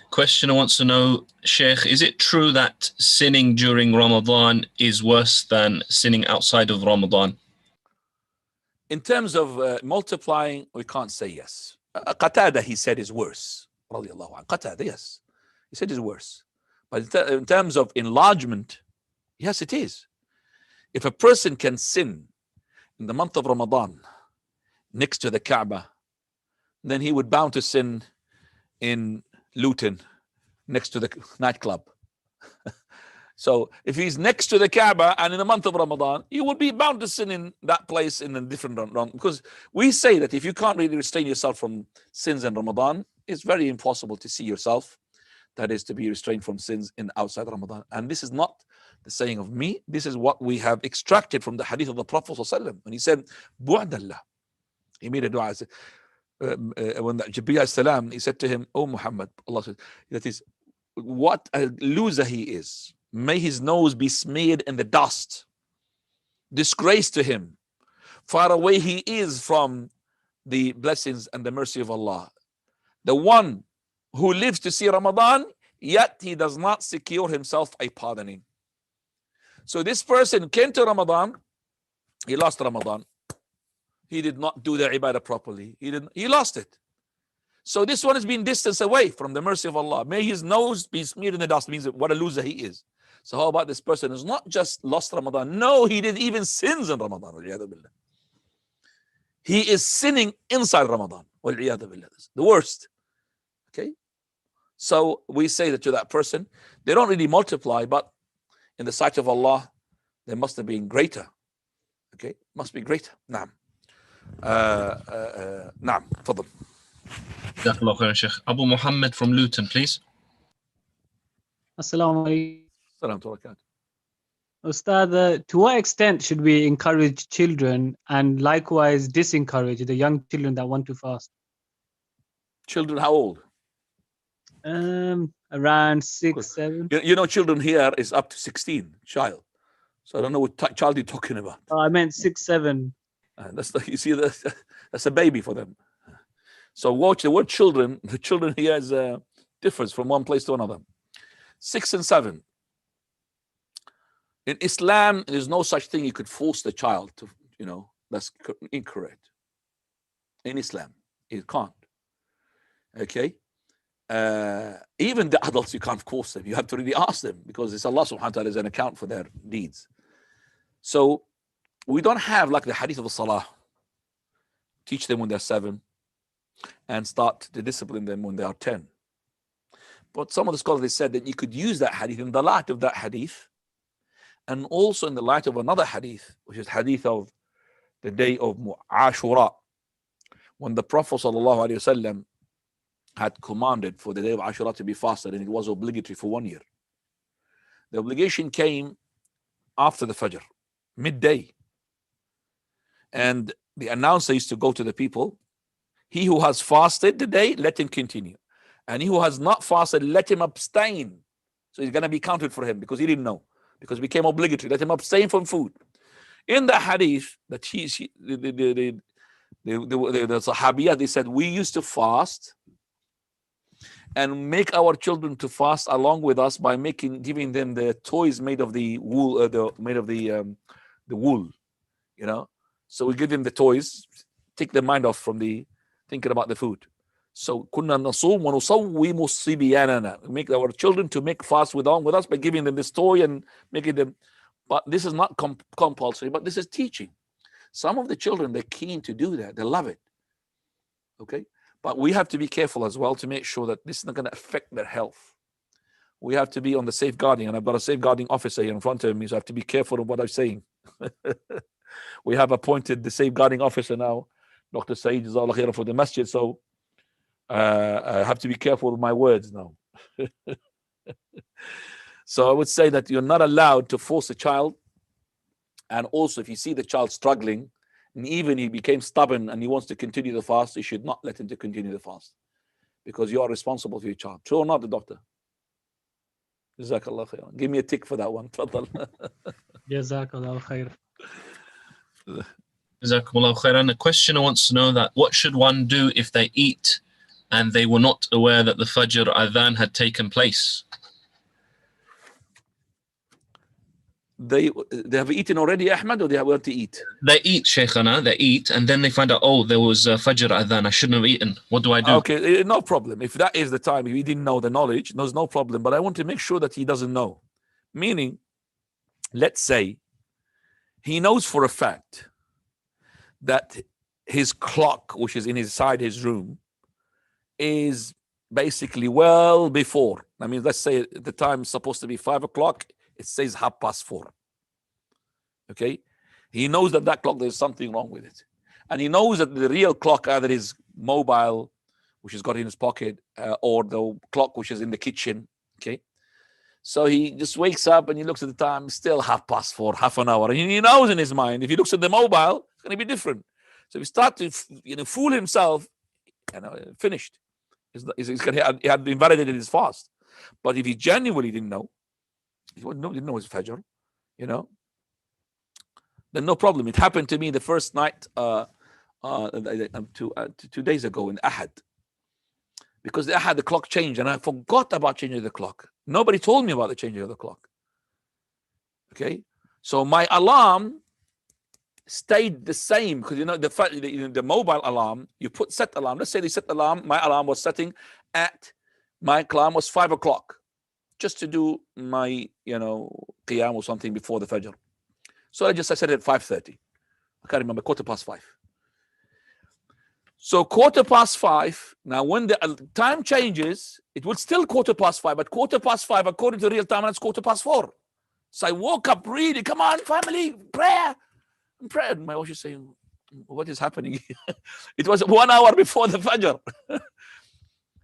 Questioner wants to know, Sheikh, is it true that sinning during Ramadan is worse than sinning outside of Ramadan? In terms of multiplying, we can't say yes. Qatada, he said, is worse. Radiallahu anhu. Qatada, yes. He said is worse. But in terms of enlargement, yes, it is. If a person can sin in the month of Ramadan next to the Kaaba, then he would bound to sin in Luton next to the nightclub. So if he's next to the Kaaba and in the month of Ramadan, he will be bound to sin in that place in a different Ramadan. Because we say that if you can't really restrain yourself from sins in Ramadan, it's very impossible to see yourself, that is, to be restrained from sins in outside Ramadan. And this is not the saying of me. This is what we have extracted from the hadith of the Prophet ﷺ. When he said, Bu'dallah, he made a dua. When Jibreel salam, he said to him, "Oh Muhammad," Allah said, that is, what a loser he is. May his nose be smeared in the dust. Disgrace to him. Far away he is from the blessings and the mercy of Allah. The one who lives to see Ramadan, yet he does not secure himself a pardoning. So this person came to Ramadan, he lost Ramadan. He did not do the ibadah properly. He lost it. So this one has been distanced away from the mercy of Allah. May his nose be smeared in the dust. Means what a loser he is. So how about this person who's not just lost Ramadan? No, he did even sins in Ramadan. He is sinning inside Ramadan. The worst. Okay. So we say that to that person, they don't really multiply, but in the sight of Allah, they must have been greater. Okay, must be greater. Naam. Naam. Fadl. Jazakallah khairan, Sheikh. Abu Muhammad from Luton, please. Assalamu alaikum. Salam to Allah. Ustad, to what extent should we encourage children and likewise disencourage the young children that want to fast? Children, how old? Around 6, 7. You know, children here is up to 16, child. So I don't know what child you're talking about. Oh, I meant 6, 7. You see, that's a baby for them. So watch the word children. The children here is differs from one place to another. 6 and 7. In Islam, there's no such thing you could force the child to, that's incorrect. In Islam, you can't. Okay? Even the adults, you can't force them. You have to really ask them because it's Allah subhanahu wa ta'ala is an account for their deeds. So we don't have like the hadith of the salah. Teach them when they're 7 and start to discipline them when they are 10. But some of the scholars, they said that you could use that hadith in the light of that hadith and also in the light of another hadith, which is hadith of the day of Ashura, when the Prophet ﷺ had commanded for the day of Ashura to be fasted, and it was obligatory for 1 year. The obligation came after the Fajr, midday. And the announcer used to go to the people, he who has fasted the day, let him continue. And he who has not fasted, let him abstain. So he's going to be counted for him because he didn't know. Because it became obligatory. Let him abstain from food. In the hadith, that the Sahabiyah, they said, we used to fast and make our children to fast along with us by giving them the toys made of the wool, the wool, So we give them the toys, take their mind off from the thinking about the food. So kunna nasum wa nusawwimu sibyanana. We make our children to make fast with us by giving them this toy and making them. But this is not compulsory, but this is teaching. Some of the children, they're keen to do that. They love it. Okay? But we have to be careful as well to make sure that this is not going to affect their health. We have to be on the safeguarding, and I've got a safeguarding officer here in front of me, so I have to be careful of what I'm saying. We have appointed the safeguarding officer now, Dr. Saeed Jazakallah Khairan, for the masjid, so I have to be careful with my words now. So I would say that you're not allowed to force a child. And also, if you see the child struggling, and even he became stubborn and he wants to continue the fast, you should not let him to continue the fast, because you are responsible for your child. True or not, the doctor? Jazakallah khair. Give me a tick for that one. Tafadhal. Jazakallah khair. Jazakumullah khairan. A questioner wants to know that what should one do if they eat and they were not aware that the Fajr adhan had taken place? They have eaten already, Ahmad, or they have to eat? They eat, Shaykhana, they eat, and then they find out, oh, there was Fajr adhan, I shouldn't have eaten. What do I do? Okay, no problem. If that is the time, if he didn't know the knowledge, there's no problem. But I want to make sure that he doesn't know. Meaning, let's say he knows for a fact that his clock, which is inside his room, is basically well before. I mean, let's say the time is supposed to be 5 o'clock. It says 4:30. Okay, he knows that that clock, there's something wrong with it, and he knows that the real clock, either his mobile, which he's got in his pocket, or the clock which is in the kitchen. Okay, so he just wakes up and he looks at the time, still 4:30, half an hour, and he knows in his mind if he looks at the mobile, it's going to be different. So if he starts to fool himself, finished. He had invalidated his fast. But if he genuinely didn't know, he didn't know his Fajr, then no problem. It happened to me the first night 2 days ago in Ahad, because I had the clock changed and I forgot about changing the clock. Nobody told me about the changing of the clock. Okay, so my alarm stayed the same, because the mobile alarm, you set alarm. Let's say they set alarm. My alarm was setting at, my alarm was 5 o'clock, just to do my qiyam or something before the Fajr. So I set it at 5:30. I can't remember, 5:15. So 5:15. Now when the time changes, it would still 5:15, but 5:15 according to real time, it's 4:15. So I woke up really, come on, family, prayer. My wife is saying, what is happening? It was 1 hour before the Fajr.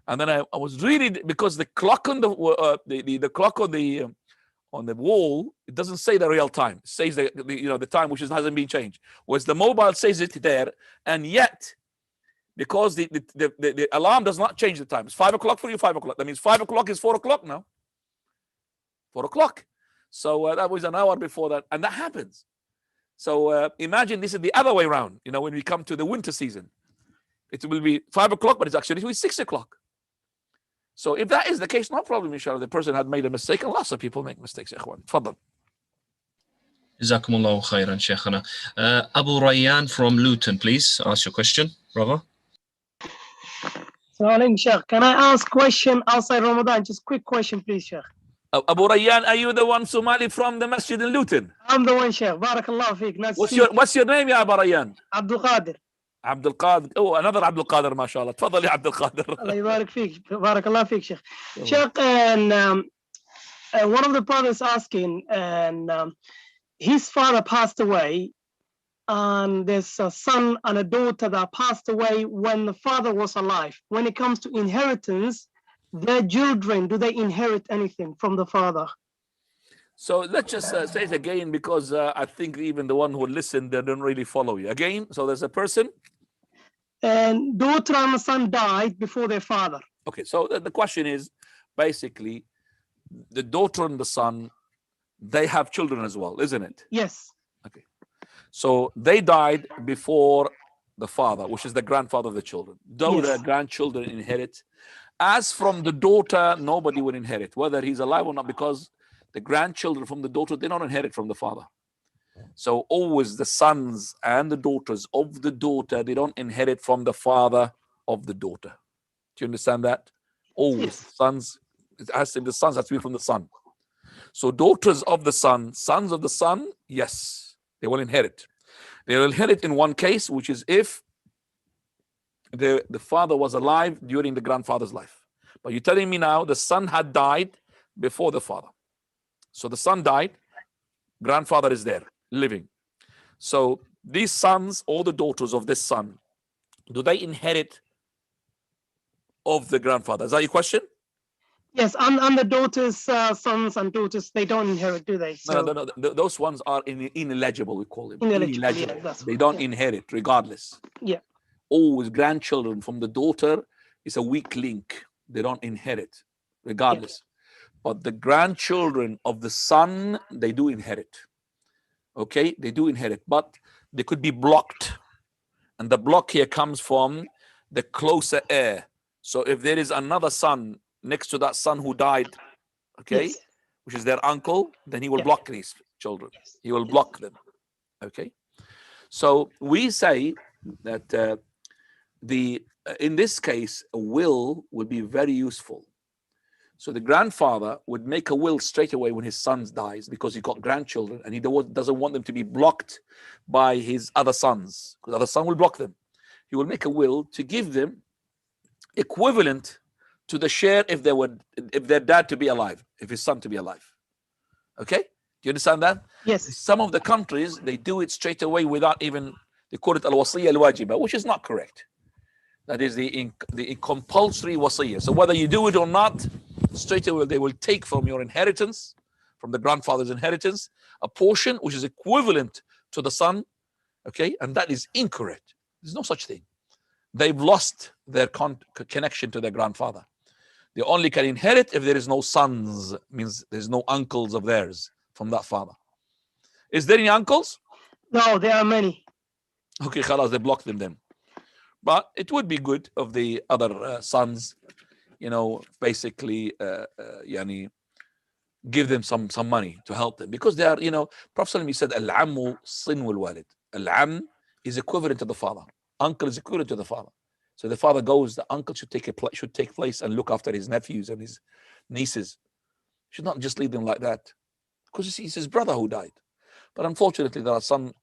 And then I was really, because the clock on the clock on the wall, it doesn't say the real time. It says the time which hasn't been changed. Whereas the mobile says it there, and yet because the alarm does not change the time. It's 5 o'clock for you, 5 o'clock. That means 5 o'clock is 4 o'clock now. 4 o'clock. So that was an hour before that, and that happens. So imagine this is the other way around. When we come to the winter season, it will be 5 o'clock, but it will be 6 o'clock. So if that is the case, no problem, inshallah. The person had made a mistake, and lots of people make mistakes. Ikhwan. Tfaddal. Jazakumullahu khairan, Shaykhana. Abu Rayyan from Luton, please ask your question, brother. Assalamu alaikum, Sheikh. Can I ask question outside Ramadan? Just quick question, please, Sheikh. Abu Rayyan, are you the one Somali from the masjid in Luton? I'm the one, Sheikh. Barakallah feek. Nice What's your name, ya Abu Rayyan? Abdul Qadir. Abdul Qadir. Oh, another Abdul Qadir, mashallah. Tfaddal ya Abdul Qadir. Allah yabarak feek. Barakallah feek, Sheikh. Sheikh, and one of the brothers asking, and his father passed away, and there's a son and a daughter that passed away when the father was alive. When it comes to inheritance, their children, do they inherit anything from the father? So let's just say it again, because I think even the one who listened, they don't really follow you. Again, so there's a person. And daughter and the son died before their father. Okay, so the question is, basically, the daughter and the son, they have children as well, isn't it? Yes. Okay. So they died before the father, which is the grandfather of the children. Though the grandchildren inherit. As from the daughter, nobody will inherit, whether he's alive or not, because the grandchildren from the daughter, they don't inherit from the father. So always the sons and the daughters of the daughter, they don't inherit from the father of the daughter. Do you understand that? Always sons, it has to be, the sons has to be from the son. So daughters of the son, sons of the son, yes, they will inherit. They will inherit in one case, which is if the father was alive during the grandfather's life. But you're telling me now the son had died before the father. So the son died, grandfather is there, living. So these sons or the daughters of this son, do they inherit of the grandfather? Is that your question? Yes, and the daughters, sons and daughters, they don't inherit, do they? So, No. Those ones are ineligible, we call them. Ineligible, yeah, that's They right, don't yeah. inherit regardless. Yeah. Always grandchildren from the daughter is a weak link. They don't inherit regardless. But the grandchildren of the son, they do inherit. Okay, they do inherit, but they could be blocked. And the block here comes from the closer heir. So if there is another son next to that son who died, okay, Yes. which is their uncle, then he will Yeah. block these children. He will block them. Okay. So we say that in this case, a will would be very useful. So the grandfather would make a will straight away when his son dies because he got grandchildren and he doesn't want them to be blocked by his other sons, because the other son will block them. He will make a will to give them equivalent to the share if their dad to be alive, if his son to be alive. Okay? Do you understand that? Yes. Some of the countries, they do it straight away without even, they call it al-wasiyya al-wajiba, which is not correct. That is the compulsory wasiyya. So whether you do it or not, straight away they will take from your inheritance, from the grandfather's inheritance, a portion which is equivalent to the son. Okay? And that is incorrect. There's no such thing. They've lost their connection to their grandfather. They only can inherit if there is no sons, means there's no uncles of theirs from that father. Is there any uncles? No, there are many. Okay, khalas, they block them then. But it would be good of the other sons, basically, give them some money to help them, because they are, Prophet ﷺ said, al-ammu sinwul walid. Al-am is equivalent to the father. Uncle is equivalent to the father. So the father goes, the uncle should take place and look after his nephews and his nieces. Should not just leave them like that, because it's his brother who died. But unfortunately, there are some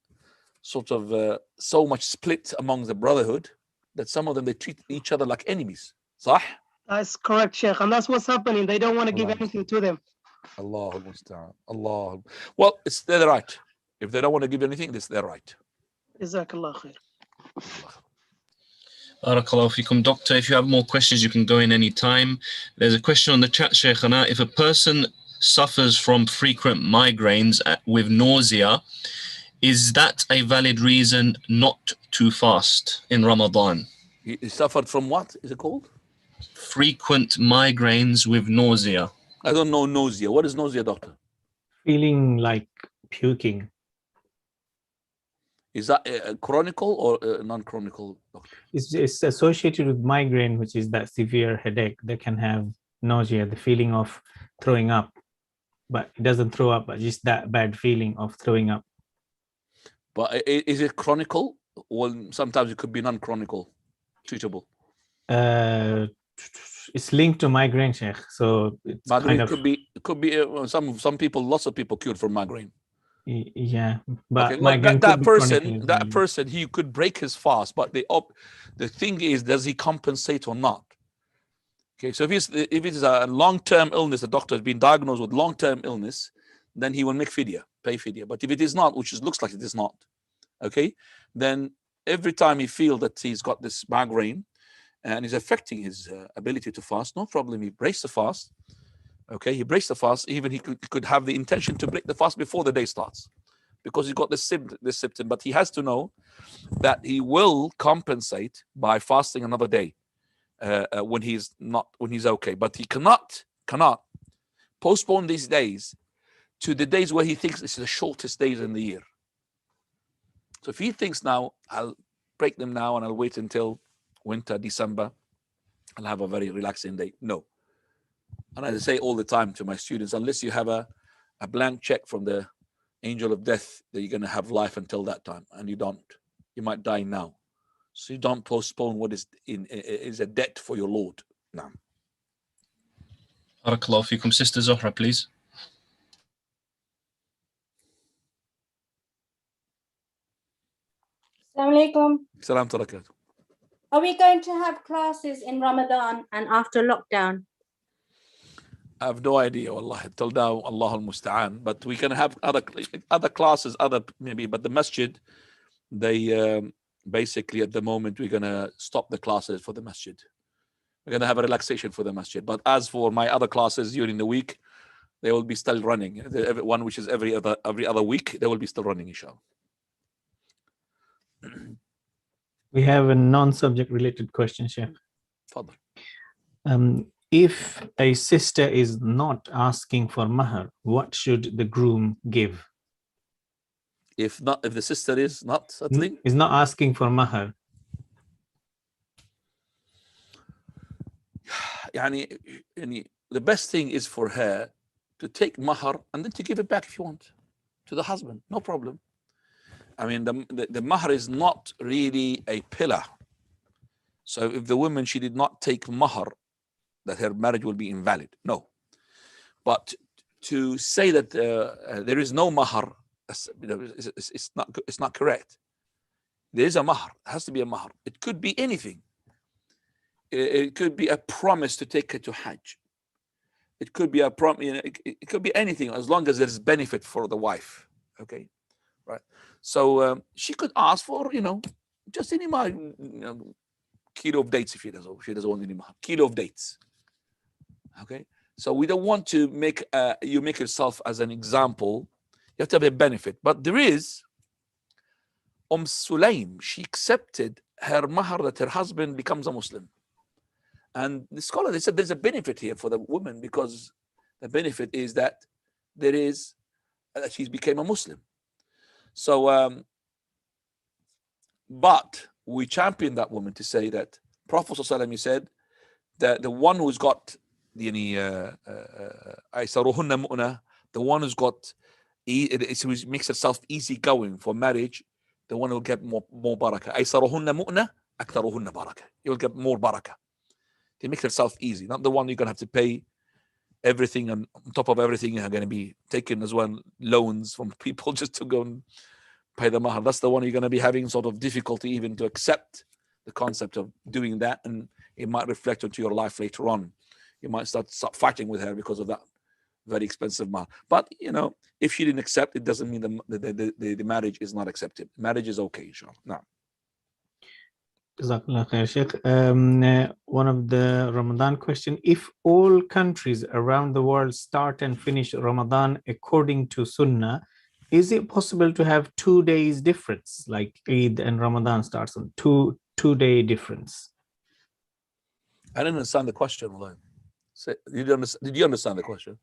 sort of so much split among the brotherhood that some of them, they treat each other like enemies. Sah? That's correct, Sheikh. And that's what's happening. They don't want to give anything to them. Allahu musta'an. Allah. Well, it's their right. If they don't want to give anything, it's their right. Jazakallah khair. Barakallahu fikum. Doctor, if you have more questions, you can go in any time. There's a question on the chat, Shaykhana. If a person suffers from frequent migraines with nausea, is that a valid reason not to fast in Ramadan? He suffered from what is it called? Frequent migraines with nausea. I don't know nausea. What is nausea, doctor? Feeling like puking. Is that a chronical or non-chronical, doctor? It's associated with migraine, which is that severe headache. They can have nausea, the feeling of throwing up, but it doesn't throw up, but just that bad feeling of throwing up. But is it chronical? Well, sometimes it could be non-chronical, treatable. It's linked to migraine, Sheikh. So it's Migraine kind of, could be some people, lots of people cured from migraine. Yeah, but Okay, well, migraine that could be chronic as well. person, he could break his fast, but the thing is, does he compensate or not? Okay, so if it's a long-term illness, the doctor has been diagnosed with long-term illness, then he will make fidya, pay fidya. But if it is not, which looks like it is not, okay, then every time he feels that he's got this migraine and is affecting his ability to fast, no problem, he breaks the fast. Okay, he breaks the fast. Even he could have the intention to break the fast before the day starts, because he's got this symptom. But he has to know that he will compensate by fasting another day when he's okay. But he cannot postpone these days to the days where he thinks this is the shortest days in the year. So if he thinks now, I'll break them now and I'll wait until winter, December, I'll have a very relaxing day. No. And I say all the time to my students, unless you have a blank check from the angel of death that you're going to have life until that time, and you don't, you might die now. So you don't postpone what is a debt for your Lord. Now. Barakallahu fikum. Sister Zohra, please. Assalamu alaikum. Salam tarakat. Are we going to have classes in Ramadan and after lockdown? I have no idea, wallah, till now, Allah al-Musta'an. But we can have other classes, maybe, but the masjid, they basically at the moment, we're going to stop the classes for the masjid. We're going to have a relaxation for the masjid. But as for my other classes during the week, they will be still running. One which is every other week, they will be still running, inshallah. We have a non-subject related question, Sheikh. Fadl. If a sister is not asking for mahar, what should the groom give? If the sister is not settling, is not asking for mahar. The best thing is for her to take mahar and then to give it back if you want to the husband, no problem. I mean, the mahar is not really a pillar. So if the woman, she did not take mahar, that her marriage will be invalid. No. But to say that there is no mahar, it's not correct. There is a mahar. It has to be a mahar. It could be anything. It could be a promise to take her to Hajj. It could be it could be anything as long as there's benefit for the wife. Okay, right? So she could ask for just any kilo of dates if she doesn't want any mahar. Kilo of dates. Okay, so we don't want to make you make yourself as an example. You have to have a benefit. But there is Sulaim. She accepted her mahar that her husband becomes a Muslim. And the scholar, they said there's a benefit here for the woman because the benefit is that that she's became a Muslim. So, but we champion that woman to say that Prophet ﷺ said that the one who's got the one who's got it makes herself easygoing for marriage, the one who will get more barakah. You will get more barakah. They make themselves easy, not the one you're going to have to pay everything, and on top of everything you're going to be taking as well loans from people just to go and pay the mahar. That's the one you're going to be having sort of difficulty even to accept the concept of doing that, and it might reflect onto your life later on. You might start fighting with her because of that very expensive mahar. But if she didn't accept, it doesn't mean the marriage is not accepted. Marriage is okay, inshallah. Now. Jazakallah khair, Sheikh. One of the Ramadan question: if all countries around the world start and finish Ramadan according to Sunnah, is it possible to have 2 days difference, like Eid and Ramadan starts on two-day difference? I didn't understand the question. Did you understand the question?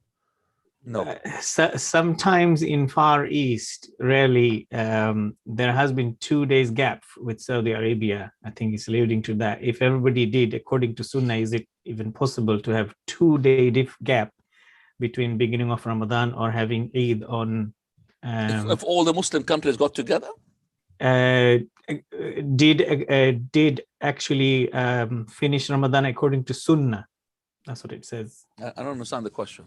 No. Sometimes in Far East, rarely, there has been 2 days gap with Saudi Arabia. I think it's alluding to that. If everybody did according to Sunnah, is it even possible to have 2 day gap between beginning of Ramadan or having Eid on? If all the Muslim countries got together? Did actually finish Ramadan according to Sunnah? That's what it says. I don't understand the question.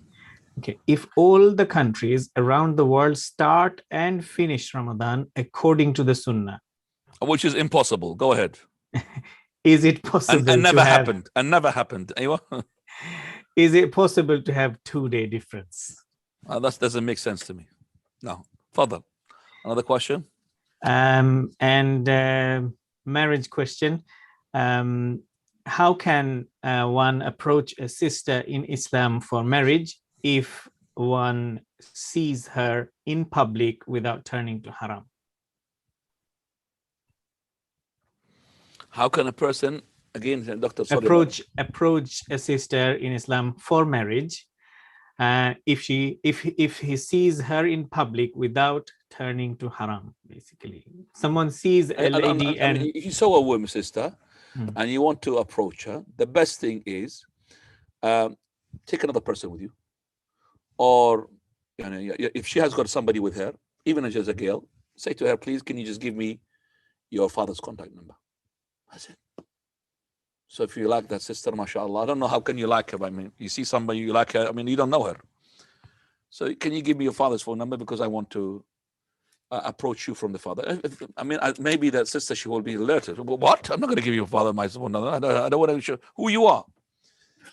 Okay, if all the countries around the world start and finish Ramadan according to the Sunnah, which is impossible. Go ahead. Is it possible? And never happened. And never happened. Is it possible to have 2 day difference? That doesn't make sense to me. No. Further. Another question. Marriage question. How can one approach a sister in Islam for marriage if one sees her in public without turning to haram? How can a person, again, Dr. approach a sister in Islam for marriage if he sees her in public without turning to haram? Basically, someone sees a lady and if you saw a woman, sister, and you want to approach her, the best thing is take another person with you. Or if she has got somebody with her, even if she's a girl, say to her, please, can you just give me your father's contact number? That's it. So if you like that sister, mashallah, I don't know how can you like her. I mean, you see somebody, you like her, I mean, you don't know her. So can you give me your father's phone number because I want to approach you from the father? Maybe that sister, she will be alerted. What? I'm not going to give your father my phone number. I don't want to show who you are.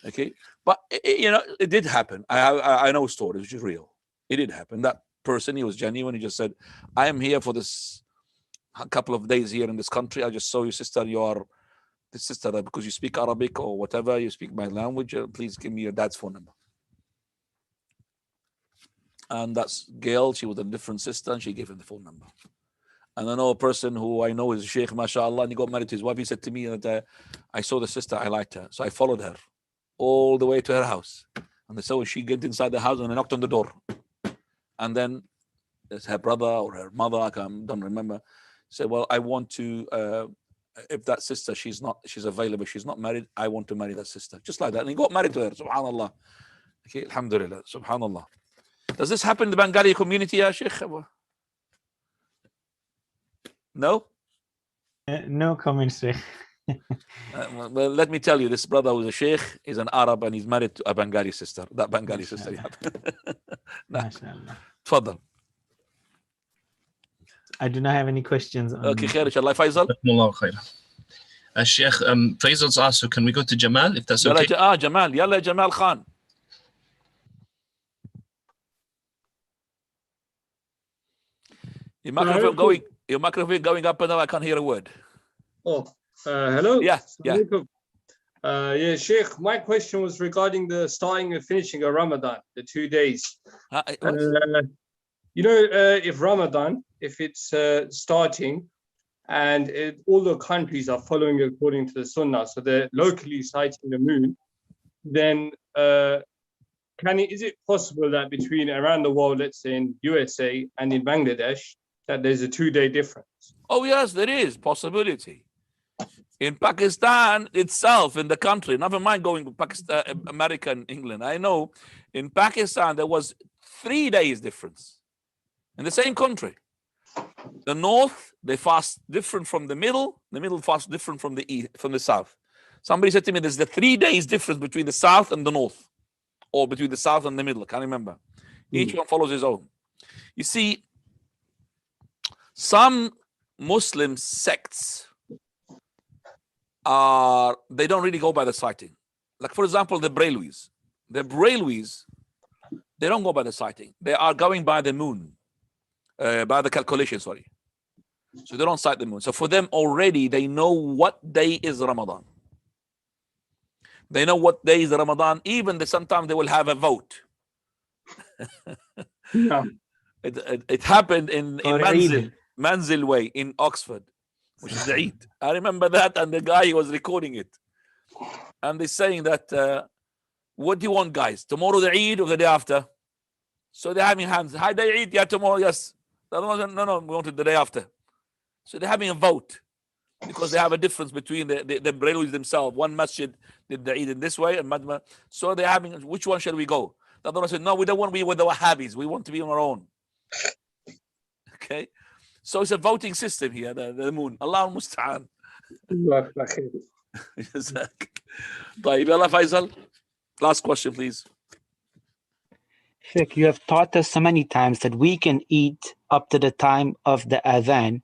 Okay, but it did happen. I know stories which is real. It did happen. That person, he was genuine. He just said, "I am here for this couple of days here in this country. I just saw you, sister. You are the sister, because you speak Arabic or whatever, you speak my language, please give me your dad's phone number. And that's Gail. She was a different sister, and she gave him the phone number. And I know a person who I know is a sheikh, mashallah, and he got married to his wife. He said to me that I saw the sister, I liked her. So I followed her all the way to her house. And so she get inside the house and I knocked on the door. And then it's her brother or her mother, I don't remember, said, well, I want to, if that sister, she's available, she's not married, I want to marry that sister. Just like that. And he got married to her, subhanallah. Okay, alhamdulillah, subhanallah. Does this happen in the Bengali community, ya Sheikh? No? No comments, Sheikh. Well, let me tell you, this brother who's a sheikh is an Arab and he's married to a Bengali sister. That Bengali sister you have. MashaAllah. Tfaddal. I do not have any questions. Okay, khair, inshallah. Faisal? Sheikh, Faisal's asked, so can we go to Jamal, if that's okay? Jamal. Yalla, Jamal Khan. Your microphone going up and down, I can't hear a word. Oh, hello. Yeah. Yeah, Sheikh, my question was regarding the starting and finishing of Ramadan, the 2 days. If Ramadan, if it's starting and all the countries are following according to the Sunnah, so they're locally sighting the moon, then is it possible that between around the world, let's say in USA and in Bangladesh, that there's a 2-day difference? Oh, yes, there is possibility. In Pakistan itself, in the country, never mind going to Pakistan, America and England. I know in Pakistan, there was 3 days difference in the same country. The north, they fast different from the middle fast different from the east, from the south. Somebody said to me, there's the 3 days difference between the south and the north, or between the south and the middle. I can't remember. Each one follows his own. You see, some Muslim sects they don't really go by the sighting. Like, for example, the Brailwis. The Brailwis, they don't go by the sighting. They are going by the moon, by the calculation, sorry. So they don't sight the moon. So for them already, they know what day is Ramadan. They know what day is Ramadan. Even sometimes they will have a vote. No. It happened in Manzil Way in Oxford, which is the Eid. I remember that, and the guy was recording it. And they're saying that, what do you want, guys? Tomorrow the Eid or the day after? So they're having hands. Hi, day Eid, yeah, tomorrow, yes. The other one, no, we want it the day after. So they're having a vote because they have a difference between the Brailwis themselves. One masjid did the Eid in this way, and so they're having, which one shall we go? The other one said, no, we don't want to be with the Wahhabis. We want to be on our own. Okay? So it's a voting system here, the moon. Allah al-Musta'an. طيب, يلا Faisal. Last question, please. Sheikh, you have taught us so many times that we can eat up to the time of the adhan.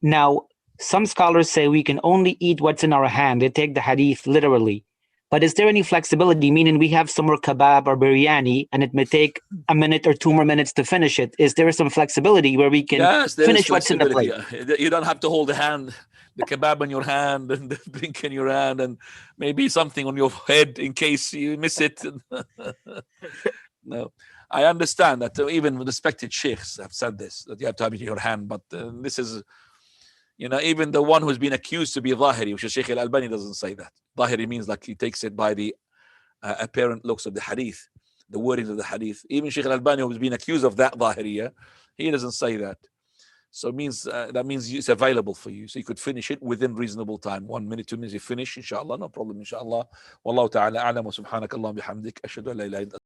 Now, some scholars say we can only eat what's in our hand. They take the hadith literally. But is there any flexibility, meaning we have some more kebab or biryani and it may take a minute or 2 more minutes to finish it? Is there some flexibility where we can finish what's in the plate? You don't have to hold the kebab in your hand and the drink in your hand and maybe something on your head in case you miss it. No, I understand that even respected sheikhs have said this, that you have to have it in your hand. But this is, even the one who's been accused to be Zahiri, which is Sheikh al-Albani, doesn't say that. Zahiri means like he takes it by the apparent looks of the hadith, the wordings of the hadith. Even Sheikh al-Albani, who's been accused of that Zahiriya, he doesn't say that. So it means that means it's available for you. So you could finish it within reasonable time. 1 minute, 2 minutes, you finish, inshallah, no problem, inshallah. Wallahu ta'ala a'lam wa subhanakallah bihamdik. Ashhadu an la ilaha illa